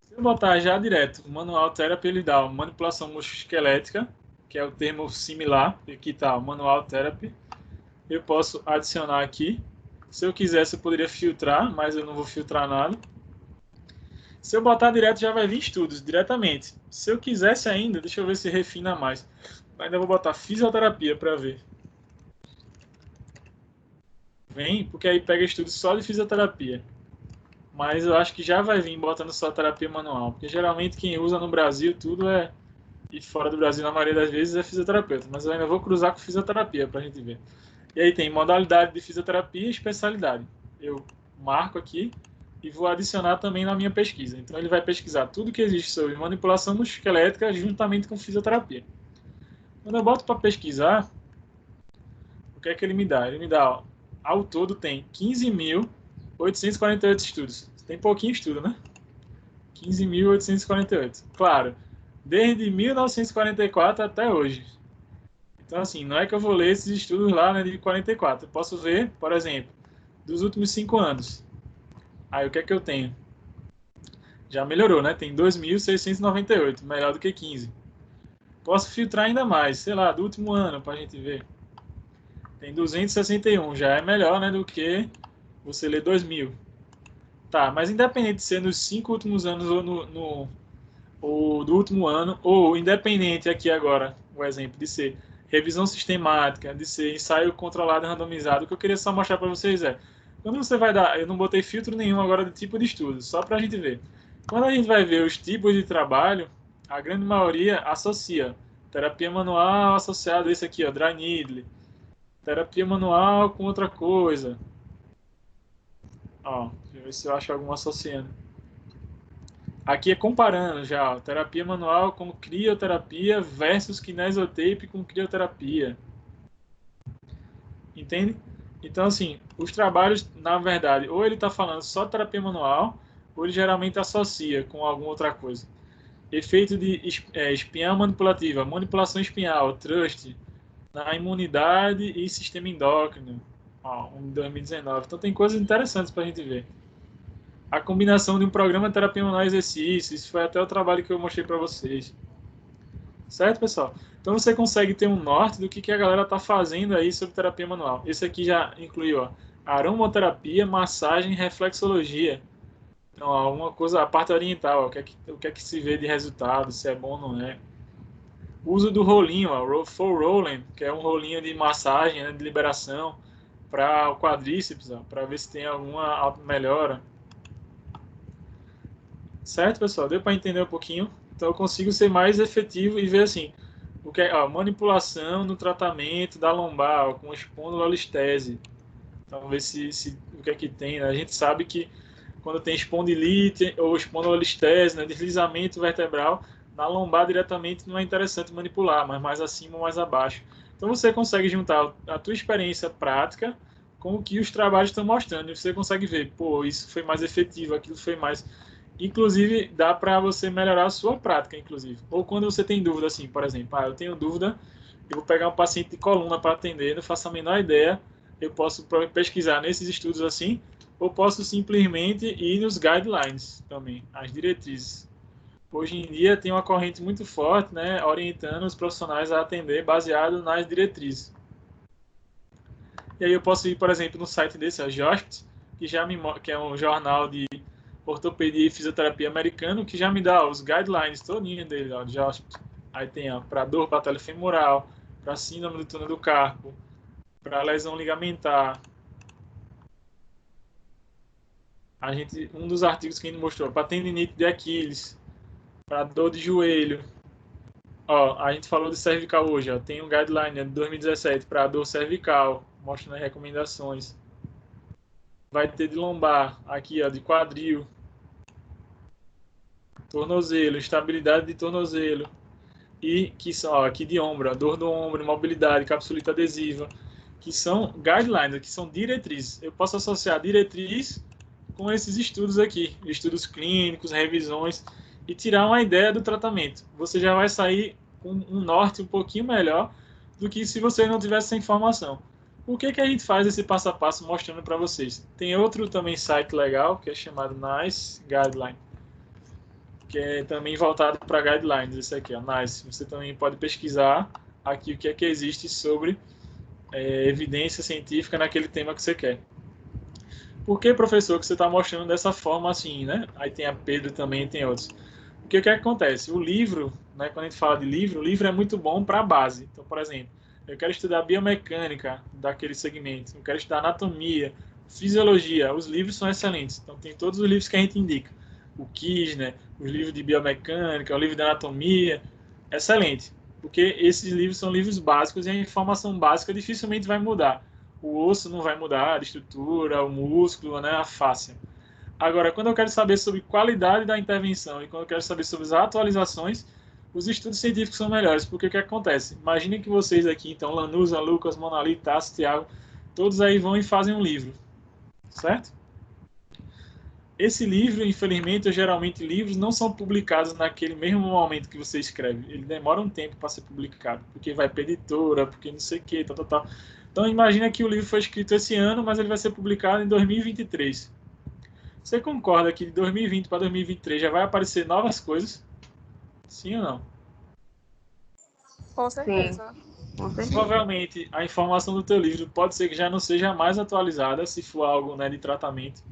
Se eu botar já direto, Manual Therapy, ele dá manipulação musculoesquelética, que é o termo similar, e aqui está Manual Therapy. Eu posso adicionar aqui. Se eu quisesse, eu poderia filtrar, mas eu não vou filtrar nada. Se eu botar direto, já vai vir estudos diretamente. Se eu quisesse ainda, deixa eu ver se refina mais. Ainda vou botar fisioterapia para ver. Vem, porque aí pega estudos só de fisioterapia. Mas eu acho que já vai vir botando só terapia manual. Porque geralmente quem usa no Brasil tudo e fora do Brasil, na maioria das vezes, é fisioterapeuta. Mas eu ainda vou cruzar com fisioterapia para a gente ver. E aí tem modalidade de fisioterapia e especialidade. Eu marco aqui e vou adicionar também na minha pesquisa. Então ele vai pesquisar tudo que existe sobre manipulação musculoesquelética juntamente com fisioterapia. Quando eu boto para pesquisar, o que é que ele me dá? Ele me dá, ao todo tem 15.848 estudos. Tem pouquinho estudo, né? 15.848. Claro, desde 1944 até hoje. Então, assim, não é que eu vou ler esses estudos lá, né, de 44. Eu posso ver, por exemplo, dos últimos 5 anos. Aí, o que é que eu tenho? Já melhorou, né? Tem 2.698, melhor do que 15. Posso filtrar ainda mais, sei lá, do último ano, para a gente ver. Tem 261, já é melhor, né, do que você ler 2000. Tá, mas independente de ser nos 5 últimos anos ou do último ano, ou independente aqui agora, o exemplo de ser revisão sistemática, de ser ensaio controlado e randomizado, o que eu queria só mostrar para vocês é, quando você vai dar, eu não botei filtro nenhum agora de tipo de estudo, só para a gente ver. Quando a gente vai ver os tipos de trabalho, a grande maioria associa terapia manual associado a esse aqui, ó, dry needle, terapia manual com outra coisa. Ó, deixa eu ver se eu acho alguma associando. Aqui é comparando já, ó, terapia manual com crioterapia versus kinesiotape com crioterapia. Entende? Então, assim, os trabalhos, na verdade, ou ele está falando só terapia manual, ou ele geralmente associa com alguma outra coisa. Efeito de espinhal manipulativa, manipulação espinhal, trust, na imunidade e sistema endócrino, ó, em 2019. Então, tem coisas interessantes para a gente ver. A combinação de um programa de terapia manual e exercício, isso foi até o trabalho que eu mostrei para vocês. Certo, pessoal? Então você consegue ter um norte do que a galera está fazendo aí sobre terapia manual. Esse aqui já incluiu ó, aromaterapia, massagem, reflexologia. Então, ó, uma coisa, a parte oriental, ó, o que é que se vê de resultado, se é bom ou não é. O uso do rolinho, ó, full rolling, que é um rolinho de massagem, né, de liberação para o quadríceps, para ver se tem alguma melhora. Certo, pessoal? Deu para entender um pouquinho? Então eu consigo ser mais efetivo e ver assim, o que é, ó, manipulação no tratamento da lombar ó, com espondilolistese. Então ver se o que é que tem, né? A gente sabe que quando tem espondilite ou espondilolistese, né, deslizamento vertebral, na lombar diretamente não é interessante manipular, mas mais acima ou mais abaixo. Então você consegue juntar a tua experiência prática com o que os trabalhos estão mostrando e você consegue ver, pô, isso foi mais efetivo, aquilo foi mais. Inclusive, dá para você melhorar a sua prática, inclusive. Ou quando você tem dúvida, assim, por exemplo, eu tenho dúvida, eu vou pegar um paciente de coluna para atender, não faço a menor ideia, eu posso pesquisar nesses estudos assim, ou posso simplesmente ir nos guidelines também, as diretrizes. Hoje em dia tem uma corrente muito forte, né, orientando os profissionais a atender baseado nas diretrizes. E aí eu posso ir, por exemplo, no site desse, a JOSPT, que é um jornal de ortopedia e fisioterapia americano, que já me dá os guidelines todinho dele, ó, de JOSPT. Aí tem para dor patelofemoral, para síndrome do túnel do carpo, para lesão ligamentar. Um dos artigos que a gente mostrou, para tendinite de Aquiles, para dor de joelho. Ó, a gente falou de cervical hoje, ó, tem um guideline de 2017 para dor cervical, mostrando as recomendações. Vai ter de lombar, aqui ó, de quadril, tornozelo, estabilidade de tornozelo. E que são ó, aqui de ombro, ó, dor do ombro, mobilidade, capsulite adesiva, que são guidelines, que são diretrizes. Eu posso associar diretriz com esses estudos aqui, estudos clínicos, revisões, e tirar uma ideia do tratamento. Você já vai sair com um norte um pouquinho melhor do que se você não tivesse essa informação. Por que a gente faz esse passo a passo mostrando para vocês? Tem outro também site legal, que é chamado NICE Guideline, que é também voltado para guidelines, esse aqui, ó, NICE. Você também pode pesquisar aqui o que é que existe sobre evidência científica naquele tema que você quer. Por que, professor, que você está mostrando dessa forma assim, né? Aí tem a Pedro também, tem outros. Porque o que acontece? O livro, né, quando a gente fala de livro, o livro é muito bom para a base. Então, por exemplo, eu quero estudar biomecânica daquele segmento, eu quero estudar anatomia, fisiologia, os livros são excelentes. Então, tem todos os livros que a gente indica. O Kirchner, os livros de biomecânica, o livro de anatomia, excelente. Porque esses livros são livros básicos e a informação básica dificilmente vai mudar. O osso não vai mudar, a estrutura, o músculo, né, a fáscia. Agora, quando eu quero saber sobre qualidade da intervenção e quando eu quero saber sobre as atualizações, os estudos científicos são melhores, porque o que acontece? Imaginem que vocês aqui, então, Lanusa, Lucas, Monali, Tassi, Thiago, todos aí vão e fazem um livro, certo? Esse livro, infelizmente, ou geralmente livros não são publicados naquele mesmo momento que você escreve. Ele demora um tempo para ser publicado, porque vai para editora, porque não sei o que, tal, tal, tal. Então, imagina que o livro foi escrito esse ano, mas ele vai ser publicado em 2023. Você concorda que de 2020 para 2023 já vai aparecer novas coisas? Sim ou não? Com certeza. Com certeza. Provavelmente a informação do teu livro pode ser que já não seja a mais atualizada, se for algo, né, de tratamento.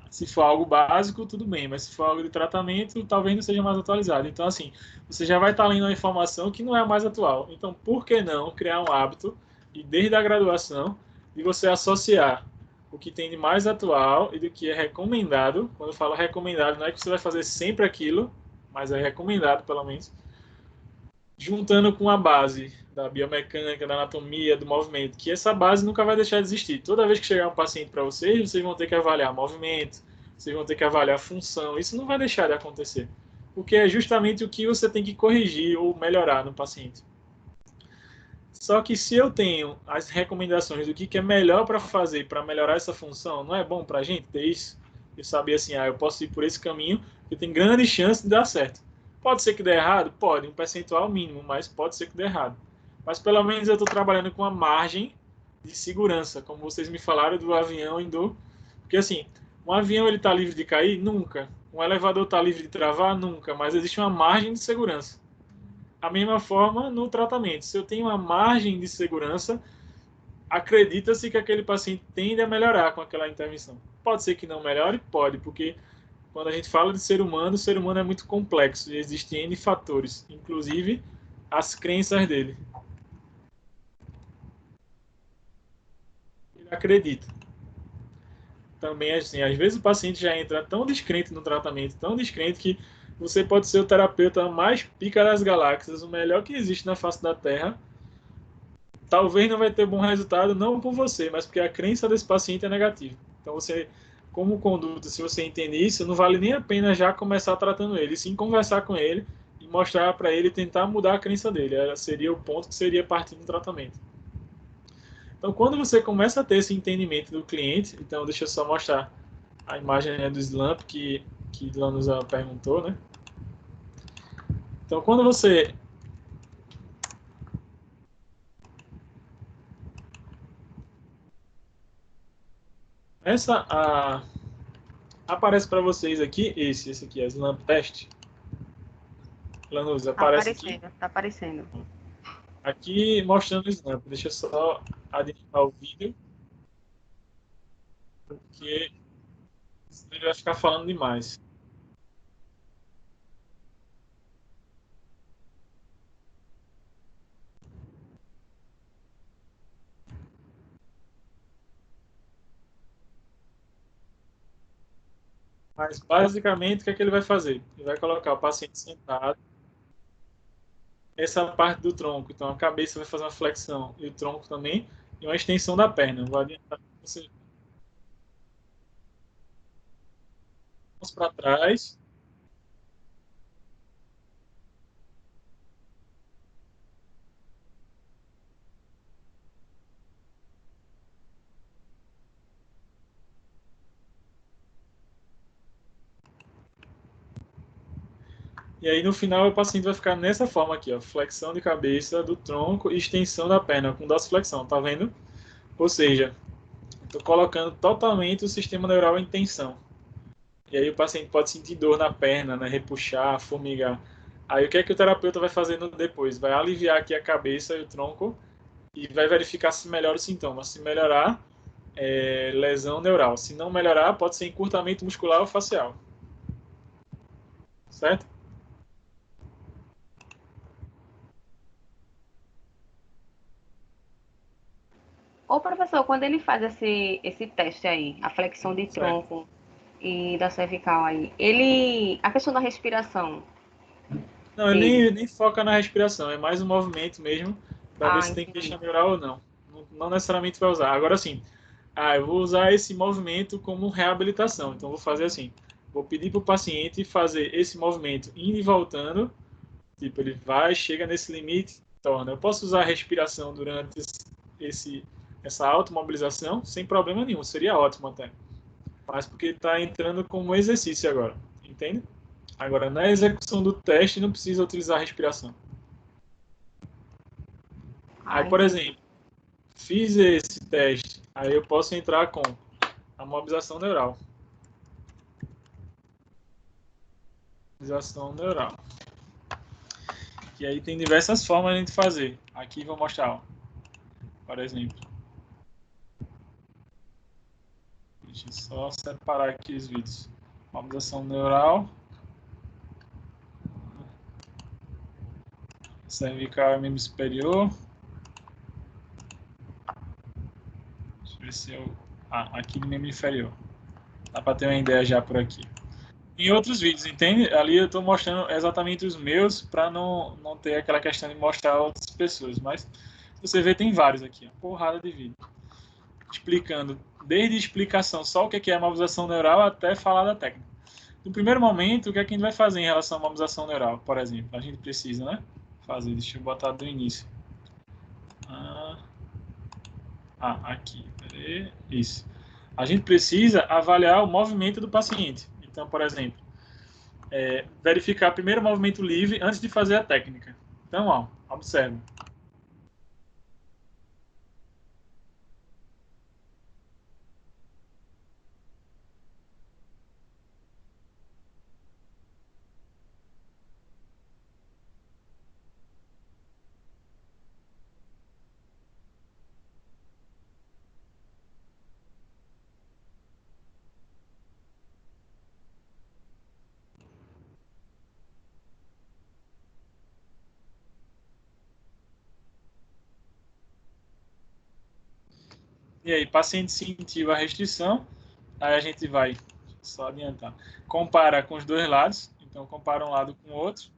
Se for algo básico, tudo bem, mas se for algo de tratamento, talvez não seja mais atualizado. Então, assim, você já vai estar lendo uma informação que não é a mais atual. Então, por que não criar um hábito, e desde a graduação, de você associar o que tem de mais atual e do que é recomendado? Quando eu falo recomendado, não é que você vai fazer sempre aquilo, mas é recomendado, pelo menos, juntando com a base da biomecânica, da anatomia, do movimento, que essa base nunca vai deixar de existir. Toda vez que chegar um paciente para vocês, vocês vão ter que avaliar movimento, vocês vão ter que avaliar função. Isso não vai deixar de acontecer, porque é justamente o que você tem que corrigir ou melhorar no paciente. Só que se eu tenho as recomendações do que é melhor para fazer para melhorar essa função, não é bom para a gente ter isso? Eu sabia assim, eu posso ir por esse caminho, eu tenho grande chance de dar certo. Pode ser que dê errado? Pode, um percentual mínimo, mas pode ser que dê errado. Mas pelo menos eu estou trabalhando com uma margem de segurança, como vocês me falaram do avião e do... Porque assim, um avião ele está livre de cair? Nunca. Um elevador está livre de travar? Nunca. Mas existe uma margem de segurança. A mesma forma no tratamento. Se eu tenho uma margem de segurança, acredita-se que aquele paciente tende a melhorar com aquela intervenção. Pode ser que não melhore? Pode, porque quando a gente fala de ser humano, o ser humano é muito complexo e existem N fatores, inclusive as crenças dele. Ele acredita. Também, assim, às vezes o paciente já entra tão descrente no tratamento, tão descrente que você pode ser o terapeuta mais pica das galáxias, o melhor que existe na face da Terra. Talvez não vai ter bom resultado, não por você, mas porque a crença desse paciente é negativa. Então, você, como conduta, se você entender isso, não vale nem a pena já começar tratando ele, sim conversar com ele e mostrar para ele, tentar mudar a crença dele. Seria o ponto que seria partir do tratamento. Então, quando você começa a ter esse entendimento do cliente, então deixa eu só mostrar a imagem, né, do Slump que Lanusa perguntou, né? Então, quando você aparece para vocês aqui esse aqui é Slump Test. Lanusa, aparece aqui. Tá aparecendo. Aqui mostrando o Slump. Deixa eu só adiantar o vídeo, porque senão ele vai ficar falando demais. Mas, basicamente, o que é que ele vai fazer? Ele vai colocar o paciente sentado, essa parte do tronco, então a cabeça vai fazer uma flexão e o tronco também, e uma extensão da perna. Vou adiantar você para trás. E aí, no final, o paciente vai ficar nessa forma aqui, ó, flexão de cabeça, do tronco e extensão da perna, com dorsiflexão, tá vendo? Ou seja, estou colocando totalmente o sistema neural em tensão. E aí o paciente pode sentir dor na perna, né, repuxar, formigar. Aí o que é que o terapeuta vai fazendo depois? Vai aliviar aqui a cabeça e o tronco e vai verificar se melhora o sintoma. Se melhorar, lesão neural. Se não melhorar, pode ser encurtamento muscular ou facial. Certo? Ô, professor, quando ele faz esse teste aí, a flexão de Certo. tronco e da cervical aí, a questão da respiração. Não, ele nem foca na respiração, é mais um movimento mesmo, para ver se tem queixa neural ou não. Não necessariamente vai usar. Agora sim, eu vou usar esse movimento como reabilitação. Então, vou fazer assim, vou pedir para o paciente fazer esse movimento indo e voltando, tipo, ele vai, chega nesse limite, torna. Eu posso usar a respiração durante essa automobilização sem problema nenhum, seria ótimo até. Mas porque está entrando como exercício agora, entende? Agora, na execução do teste, não precisa utilizar a respiração. Aí, por exemplo, fiz esse teste, aí eu posso entrar com a mobilização neural. Mobilização neural. Que aí tem diversas formas de a gente fazer. Aqui vou mostrar, ó. Por exemplo. Deixa eu só separar aqui os vídeos. Mobilização neural. Cervical e membro superior. Deixa eu ver se eu... aqui no membro inferior. Dá para ter uma ideia já por aqui. Em outros vídeos, entende? Ali eu estou mostrando exatamente os meus para não ter aquela questão de mostrar outras pessoas. Mas você vê, tem vários aqui. Ó, porrada de vídeo. Explicando, desde a explicação só o que é a mobilização neural até falar da técnica. No primeiro momento, o que é que a gente vai fazer em relação à mobilização neural, por exemplo? A gente precisa, né? Fazer, deixa eu botar do início. Aqui. Isso. A gente precisa avaliar o movimento do paciente. Então, por exemplo, verificar primeiro o movimento livre antes de fazer a técnica. Então, ó, observe. E aí, paciente sentiu a restrição, aí a gente vai, só adiantar, compara com os dois lados, então compara um lado com o outro,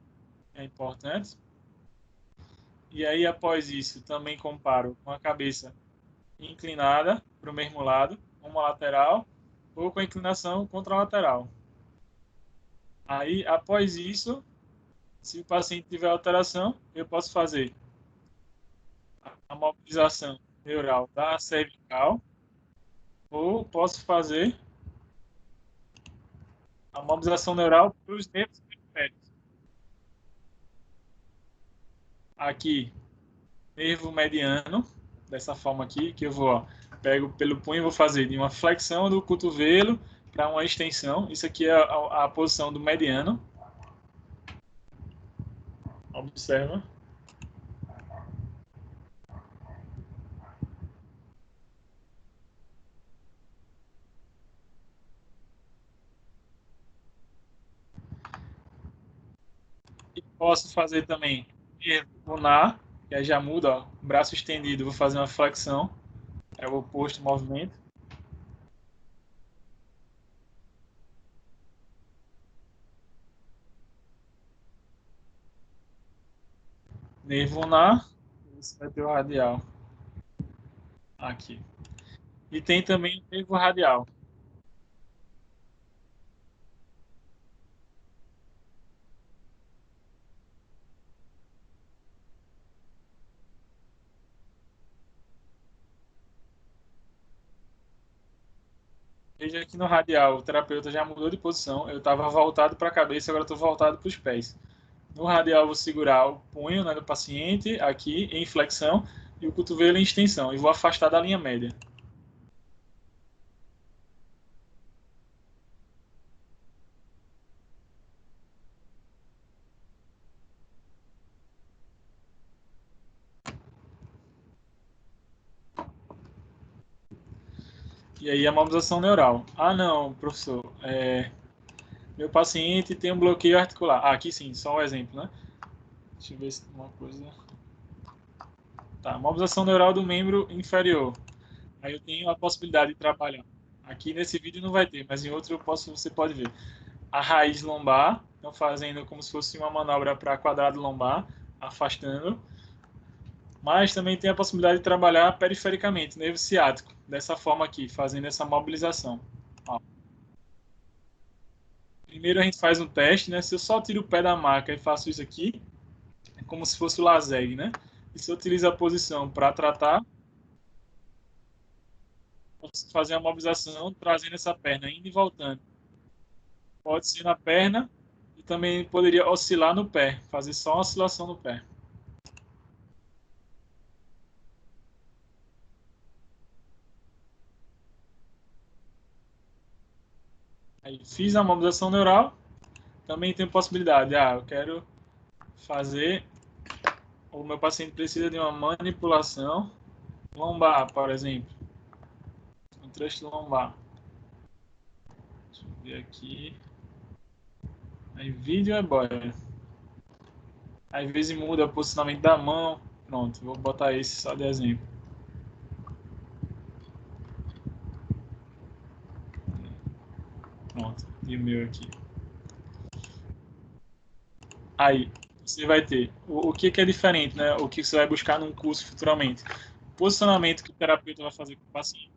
é importante. E aí, após isso, também comparo com a cabeça inclinada para o mesmo lado, uma lateral, ou com a inclinação contralateral. Aí, após isso, se o paciente tiver alteração, eu posso fazer a mobilização neural da cervical, ou posso fazer a mobilização neural para os nervos periféricos. Aqui, nervo mediano, dessa forma aqui, que eu vou, ó, pego pelo punho e vou fazer de uma flexão do cotovelo para uma extensão. Isso aqui é a posição do mediano. Observa. E posso fazer também lunar, que aí já muda, ó, braço estendido, vou fazer uma flexão, é o oposto do movimento. Nervo lunar, esse vai ter o radial aqui. E tem também o nervo radial. Veja aqui no radial, o terapeuta já mudou de posição. Eu estava voltado para a cabeça, agora estou voltado para os pés. No radial, eu vou segurar o punho, né, do paciente aqui em flexão e o cotovelo em extensão. E vou afastar da linha média. E aí a mobilização neural. Ah, não, professor. Meu paciente tem um bloqueio articular. Aqui sim, só um exemplo, né? Deixa eu ver se uma coisa. Tá, mobilização neural do membro inferior. Aí eu tenho a possibilidade de trabalhar. Aqui nesse vídeo não vai ter, mas em outro você pode ver. A raiz lombar, então fazendo como se fosse uma manobra para quadrado lombar, afastando. Mas também tem a possibilidade de trabalhar perifericamente, nervo ciático, dessa forma aqui, fazendo essa mobilização. Ó. Primeiro a gente faz um teste, né? Se eu só tiro o pé da maca e faço isso aqui, é como se fosse o laser, né? E se eu utilizo a posição para tratar, posso fazer a mobilização trazendo essa perna indo e voltando. Pode ser na perna e também poderia oscilar no pé, fazer só uma oscilação no pé. Aí fiz a mobilização neural, também tem possibilidade. Eu quero fazer o meu paciente precisa de uma manipulação lombar, por exemplo. Um trecho lombar. Deixa eu ver aqui. Aí vídeo é boia. Às vezes muda o posicionamento da mão. Pronto, vou botar esse só de exemplo. Pronto, e o meu aqui. Aí, você vai ter o que é diferente, né? O que você vai buscar num curso futuramente. O posicionamento que o terapeuta vai fazer com o paciente.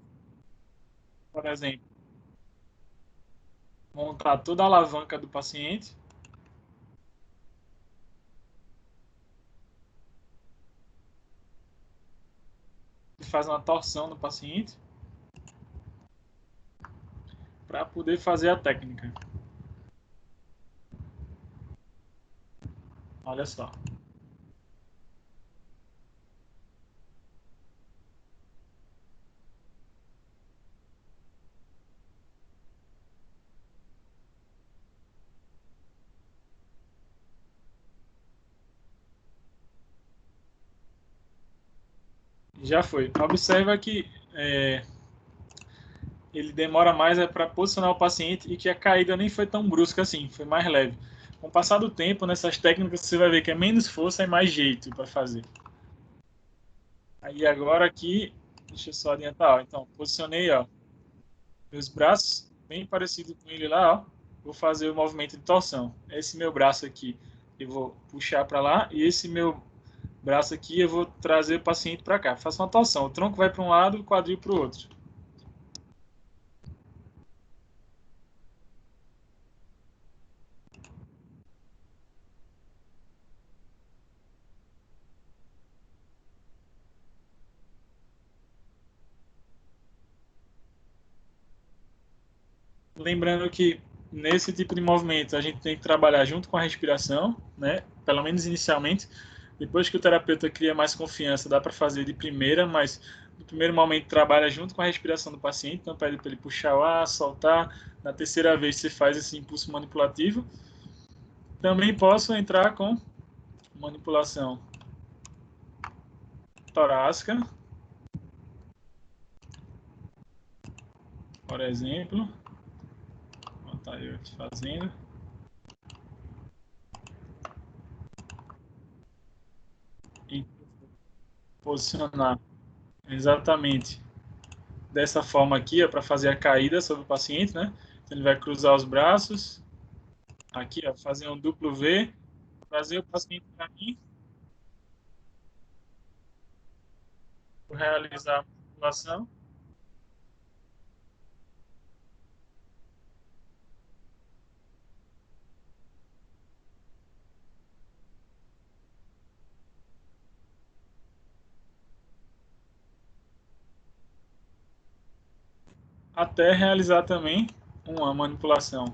Por exemplo, montar toda a alavanca do paciente. Faz uma torção no paciente para poder fazer a técnica. Olha só. Já foi. Observa que ele demora mais para posicionar o paciente e que a caída nem foi tão brusca assim, foi mais leve. Com o passar do tempo, nessas técnicas você vai ver que é menos força e mais jeito para fazer. Aí agora aqui, deixa eu só adiantar, ó. Então, posicionei, ó, meus braços bem parecido com ele lá, ó. Vou fazer o movimento de torção. Esse meu braço aqui eu vou puxar para lá e esse meu braço aqui eu vou trazer o paciente para cá. Faço uma torção. O tronco vai para um lado, o quadril para o outro. Lembrando que nesse tipo de movimento a gente tem que trabalhar junto com a respiração, né? Pelo menos inicialmente. Depois que o terapeuta cria mais confiança, dá para fazer de primeira, mas no primeiro momento trabalha junto com a respiração do paciente, então pede para ele puxar o ar, soltar. Na terceira vez você faz esse impulso manipulativo. Também posso entrar com manipulação torácica, por exemplo. Vou botar eu aqui fazendo. E posicionar exatamente dessa forma aqui, para fazer a caída sobre o paciente, né? Então, ele vai cruzar os braços, aqui, ó, fazer um duplo V, trazer o paciente para mim, vou realizar a manipulação. Até realizar também uma manipulação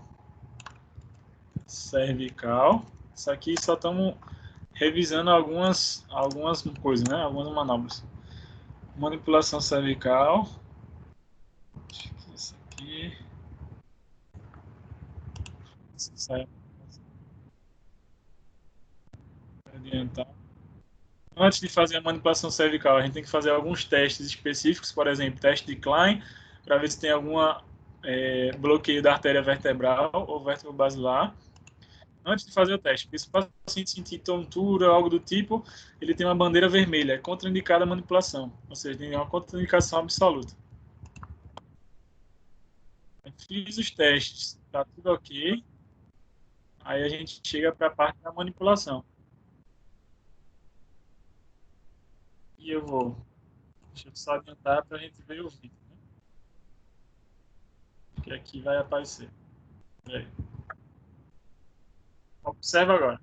cervical. Isso aqui só estamos revisando algumas coisas, né? Algumas manobras. Manipulação cervical. Isso aqui. Sai adiantar. Antes de fazer a manipulação cervical, a gente tem que fazer alguns testes específicos, por exemplo, teste de Klein, para ver se tem alguma bloqueio da artéria vertebral ou vértebro basilar. Antes de fazer o teste, porque se o paciente sentir tontura ou algo do tipo, ele tem uma bandeira vermelha, é contraindicada a manipulação, ou seja, tem uma contraindicação absoluta. Fiz os testes, está tudo ok, aí a gente chega para a parte da manipulação. E eu vou, deixa eu só adiantar para a gente ver o vídeo, né? Que aqui vai aparecer. Aí. Observa agora.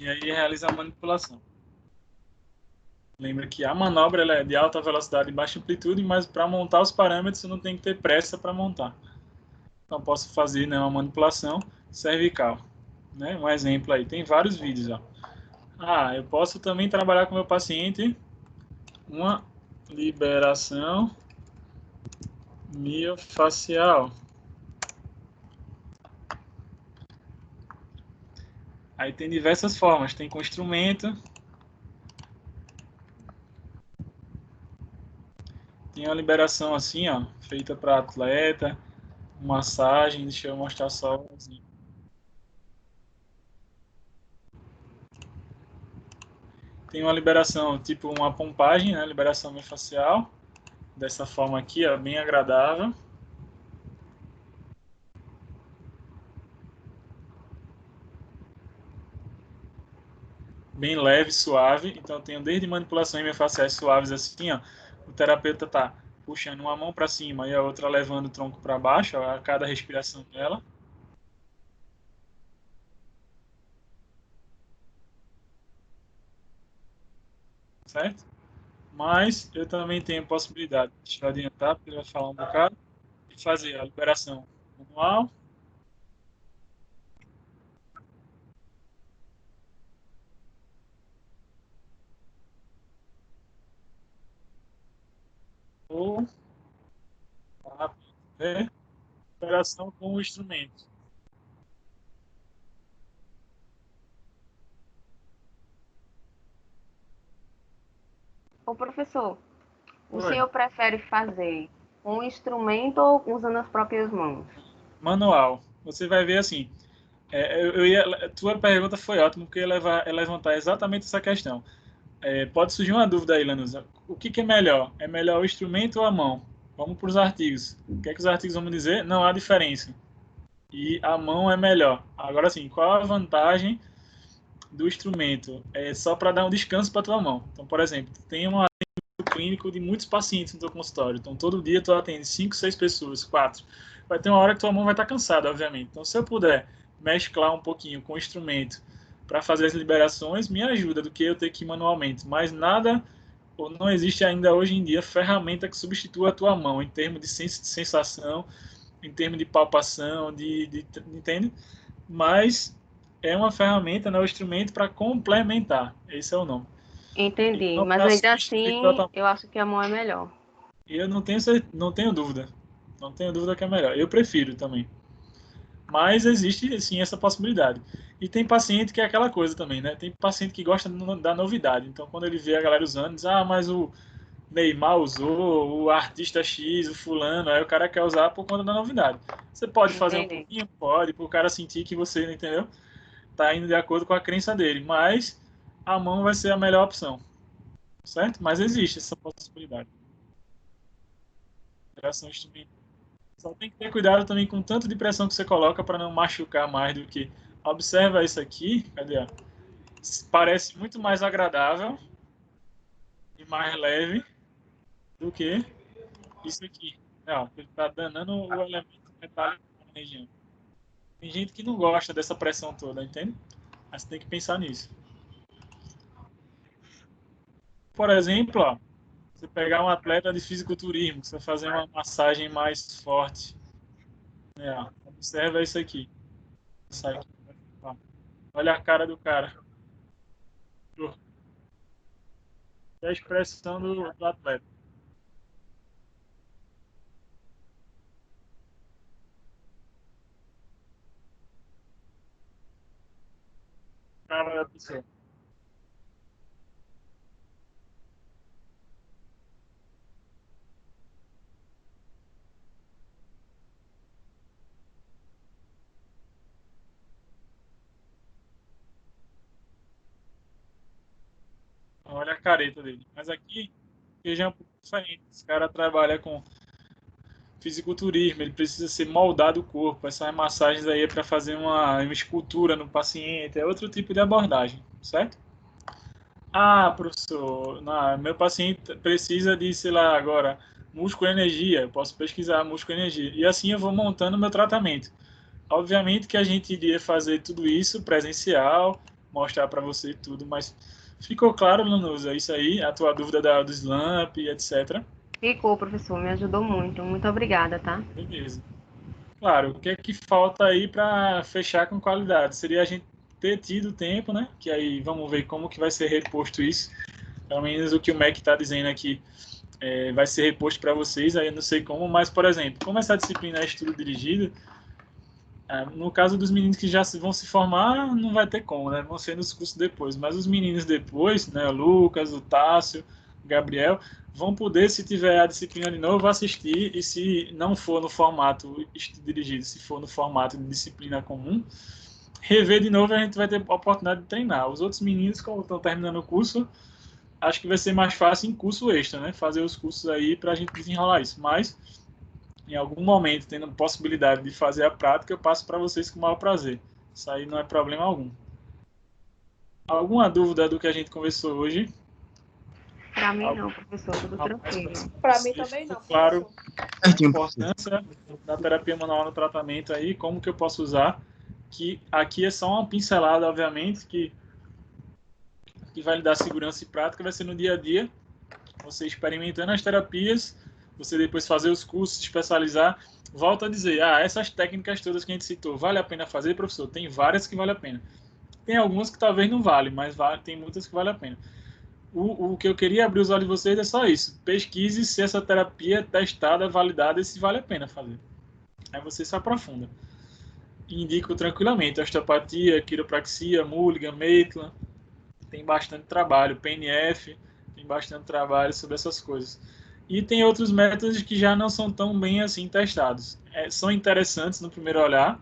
E aí realiza a manipulação. Lembra que a manobra ela é de alta velocidade e baixa amplitude, mas para montar os parâmetros você não tem que ter pressa para montar. Então posso fazer, né, uma manipulação cervical. Né? Um exemplo aí, tem vários vídeos. Ó. Eu posso também trabalhar com meu paciente uma liberação miofacial. Aí tem diversas formas, tem com instrumento, tem uma liberação assim, ó, feita para atleta, massagem, deixa eu mostrar só um exemplo. Tem uma liberação, tipo uma pompagem, né, liberação miofascial, dessa forma aqui, ó, bem agradável. Bem leve, suave. Então, eu tenho desde manipulações miofasciais suaves assim, ó. O terapeuta tá puxando uma mão para cima e a outra levando o tronco para baixo, ó, a cada respiração dela. Certo? Mas eu também tenho a possibilidade, deixa eu adiantar, porque ele vai falar um bocado, de fazer a liberação manual. Ou a liberação com o instrumento. Ô, professor, o Oi. senhor prefere fazer um instrumento ou usando as próprias mãos? Manual. Você vai ver assim. Tua pergunta foi ótima, porque ia levantar exatamente essa questão. Pode surgir uma dúvida aí, Lanusa. O que é melhor? É melhor o instrumento ou a mão? Vamos para os artigos. O que é que os artigos vão dizer? Não há diferença. E a mão é melhor. Agora sim, qual a vantagem do instrumento? É só para dar um descanso para tua mão. Então, por exemplo, tem um clínico de muitos pacientes no teu consultório. Então, todo dia tu atende 5, 6 pessoas, 4. Vai ter uma hora que tua mão vai estar cansada, obviamente. Então, se eu puder mesclar um pouquinho com o instrumento para fazer as liberações, me ajuda do que eu ter que ir manualmente. Mas nada, ou não existe ainda hoje em dia, ferramenta que substitua a tua mão em termos de sensação, em termos de palpação, entende? Mas é uma ferramenta, né, um instrumento para complementar. Esse é o nome. Entendi, Não mas para ainda substituir assim totalmente. eu acho que a mão é melhor. E eu não tenho dúvida. Não tenho dúvida que é melhor. Eu prefiro também. Mas existe, sim, essa possibilidade. E tem paciente que é aquela coisa também, né? Tem paciente que gosta da novidade. Então, quando ele vê a galera usando, diz, mas o Neymar usou, o artista X, o fulano, aí o cara quer usar por conta da novidade. Você pode fazer um Entendi. pouquinho? Pode, para o cara sentir que você, entendeu? Tá indo de acordo com a crença dele. Mas a mão vai ser a melhor opção. Certo? Mas existe essa possibilidade. Geração instrumental. Só tem que ter cuidado também com o tanto de pressão que você coloca para não machucar mais do que. Observa isso aqui, cadê? Parece muito mais agradável e mais leve do que isso aqui. Ele está danando o elemento metálico na região. Tem gente que não gosta dessa pressão toda, entende? Mas você tem que pensar nisso. Por exemplo, você pegar um atleta de fisiculturismo, você fazer uma massagem mais forte. Observa isso aqui. Isso aqui. Olha a cara do cara. É a expressão do atleta. Cara da pessoa. Olha a careta dele. Mas aqui, já é um pouco diferente. Esse cara trabalha com fisiculturismo, ele precisa ser moldado o corpo. Essas massagens aí é para fazer uma escultura no paciente, é outro tipo de abordagem, certo? Professor, meu paciente precisa de, sei lá, agora, músculo energia, eu posso pesquisar músculo energia. E assim eu vou montando o meu tratamento. Obviamente que a gente iria fazer tudo isso presencial, mostrar para você tudo, mas ficou claro, Lanusa, isso aí, a tua dúvida do SLAMP, etc. Ficou, professor, me ajudou muito. Muito obrigada, tá? Beleza. Claro, o que é que falta aí para fechar com qualidade? Seria a gente ter tido tempo, né? Que aí vamos ver como que vai ser reposto isso. Pelo menos o que o MEC está dizendo aqui vai ser reposto para vocês, aí eu não sei como, mas, por exemplo, como essa disciplina é estudo dirigido, no caso dos meninos que já vão se formar, não vai ter como, né? Vão ser nos cursos depois. Mas os meninos depois, né? O Lucas, o Tássio, o Gabriel, vão poder, se tiver a disciplina de novo, assistir. E se não for no formato estudo dirigido, se for no formato de disciplina comum, rever de novo, a gente vai ter a oportunidade de treinar. Os outros meninos, como estão terminando o curso, acho que vai ser mais fácil em curso extra, né? Fazer os cursos aí para a gente desenrolar isso. Mas em algum momento, tendo possibilidade de fazer a prática, eu passo para vocês com o maior prazer. Isso aí não é problema algum. Alguma dúvida do que a gente conversou hoje? Para mim não, professor, tudo tranquilo. Para mim também não, claro, professor. a importância da terapia manual no tratamento aí, como que eu posso usar, que aqui é só uma pincelada, obviamente, que vai lhe dar segurança e prática, vai ser no dia a dia, você experimentando as terapias, você depois fazer os cursos, se especializar. Volto a dizer, essas técnicas todas que a gente citou, vale a pena fazer, professor? Tem várias que vale a pena. Tem algumas que talvez não vale, mas tem muitas que vale a pena. O que eu queria abrir os olhos de vocês é só isso. Pesquise se essa terapia é testada, validada e se vale a pena fazer. Aí você se aprofunda. Indico tranquilamente osteopatia, quiropraxia, Mulligan, Maitland. Tem bastante trabalho. PNF, tem bastante trabalho sobre essas coisas. E tem outros métodos que já não são tão bem assim testados. São interessantes no primeiro olhar,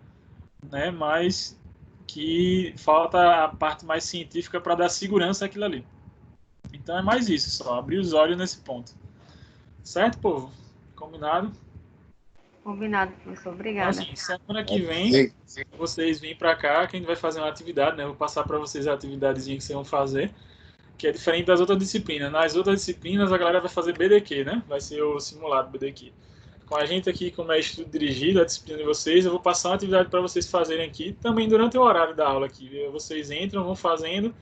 né, mas que falta a parte mais científica para dar segurança àquilo ali. Então é mais isso, só abrir os olhos nesse ponto. Certo, povo? Combinado? Combinado, professor. Obrigada. Então, assim, semana que vem, vocês vêm para cá, que a gente vai fazer uma atividade, né? Eu vou passar para vocês a atividadezinha que vocês vão fazer, que é diferente das outras disciplinas. Nas outras disciplinas, a galera vai fazer BDQ, né? Vai ser o simulado BDQ. Com a gente aqui, como é estudo dirigido, a disciplina de vocês, eu vou passar uma atividade para vocês fazerem aqui, também durante o horário da aula aqui. Vocês entram, vão fazendo,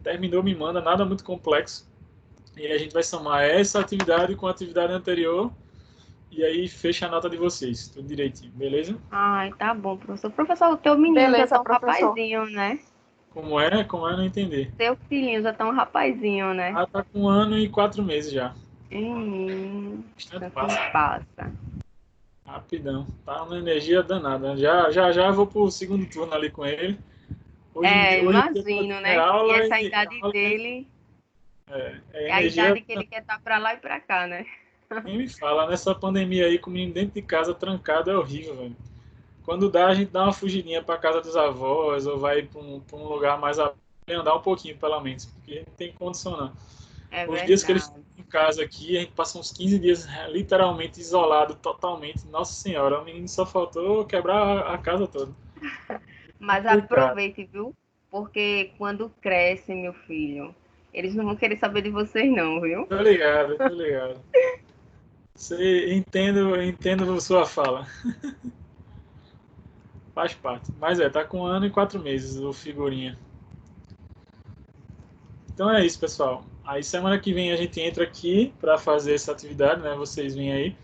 terminou, me manda, nada muito complexo. E aí a gente vai somar essa atividade com a atividade anterior, e aí fecha a nota de vocês, tudo direitinho, beleza? Ai, tá bom, professor. Professor, o teu menino já tá um rapazinho, né? Como é? Como é? Não entender. Teu filhinho já tá um rapazinho, né? Tá com 1 ano e 4 meses já. Passa. Rapidão. Tá uma energia danada. Já vou pro segundo turno ali com ele. Hoje imagino, né? E essa idade dele é a idade que ele quer estar pra lá e pra cá, né? Nem me fala, nessa pandemia aí, com o menino dentro de casa trancado, é horrível, velho. Quando dá, a gente dá uma fugidinha pra casa dos avós, ou vai pra um lugar mais andar um pouquinho, pelo menos, porque não tem condição, não. Os dias que eles estão em casa aqui, a gente passa uns 15 dias literalmente isolado, totalmente. Nossa Senhora, o menino só faltou quebrar a casa toda. Mas aproveite, viu? Porque quando cresce, meu filho, eles não vão querer saber de vocês, não, viu? Tô ligado. Entendo sua fala. Faz parte. Mas tá com 1 ano e 4 meses o figurinha. Então é isso, pessoal. Aí semana que vem a gente entra aqui para fazer essa atividade, né? Vocês vêm aí.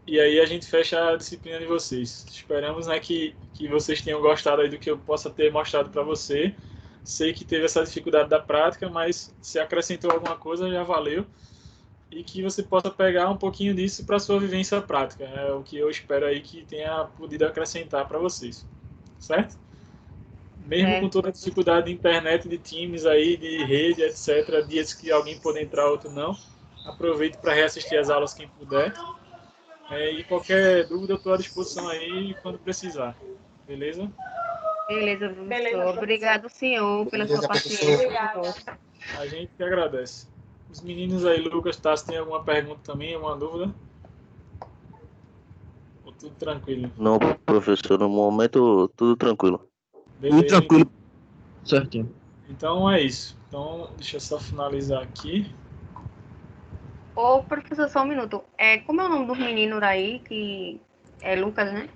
E aí a gente fecha a disciplina de vocês. Esperamos, né, que vocês tenham gostado aí do que eu possa ter mostrado para você. Sei que teve essa dificuldade da prática, mas se acrescentou alguma coisa, já valeu. E que você possa pegar um pouquinho disso para sua vivência prática. É o que eu espero aí que tenha podido acrescentar para vocês. Certo? Mesmo com toda a dificuldade de internet, de Teams aí, de rede, etc., dias que alguém pode entrar, outro não, aproveite para reassistir as aulas quem puder. E qualquer dúvida eu estou à disposição aí quando precisar. Beleza? Beleza, professor. Obrigado, senhor, pela sua paciência. A gente que agradece. Os meninos aí, Lucas, Tassi, tem alguma pergunta também, alguma dúvida? Ou tudo tranquilo? Não, professor, no momento tudo tranquilo. Beleza, tudo tranquilo. Certinho. Então é isso. Então, deixa eu só finalizar aqui. Ô, professor, só um minuto. Como é o nome do menino aí, que é Lucas, né?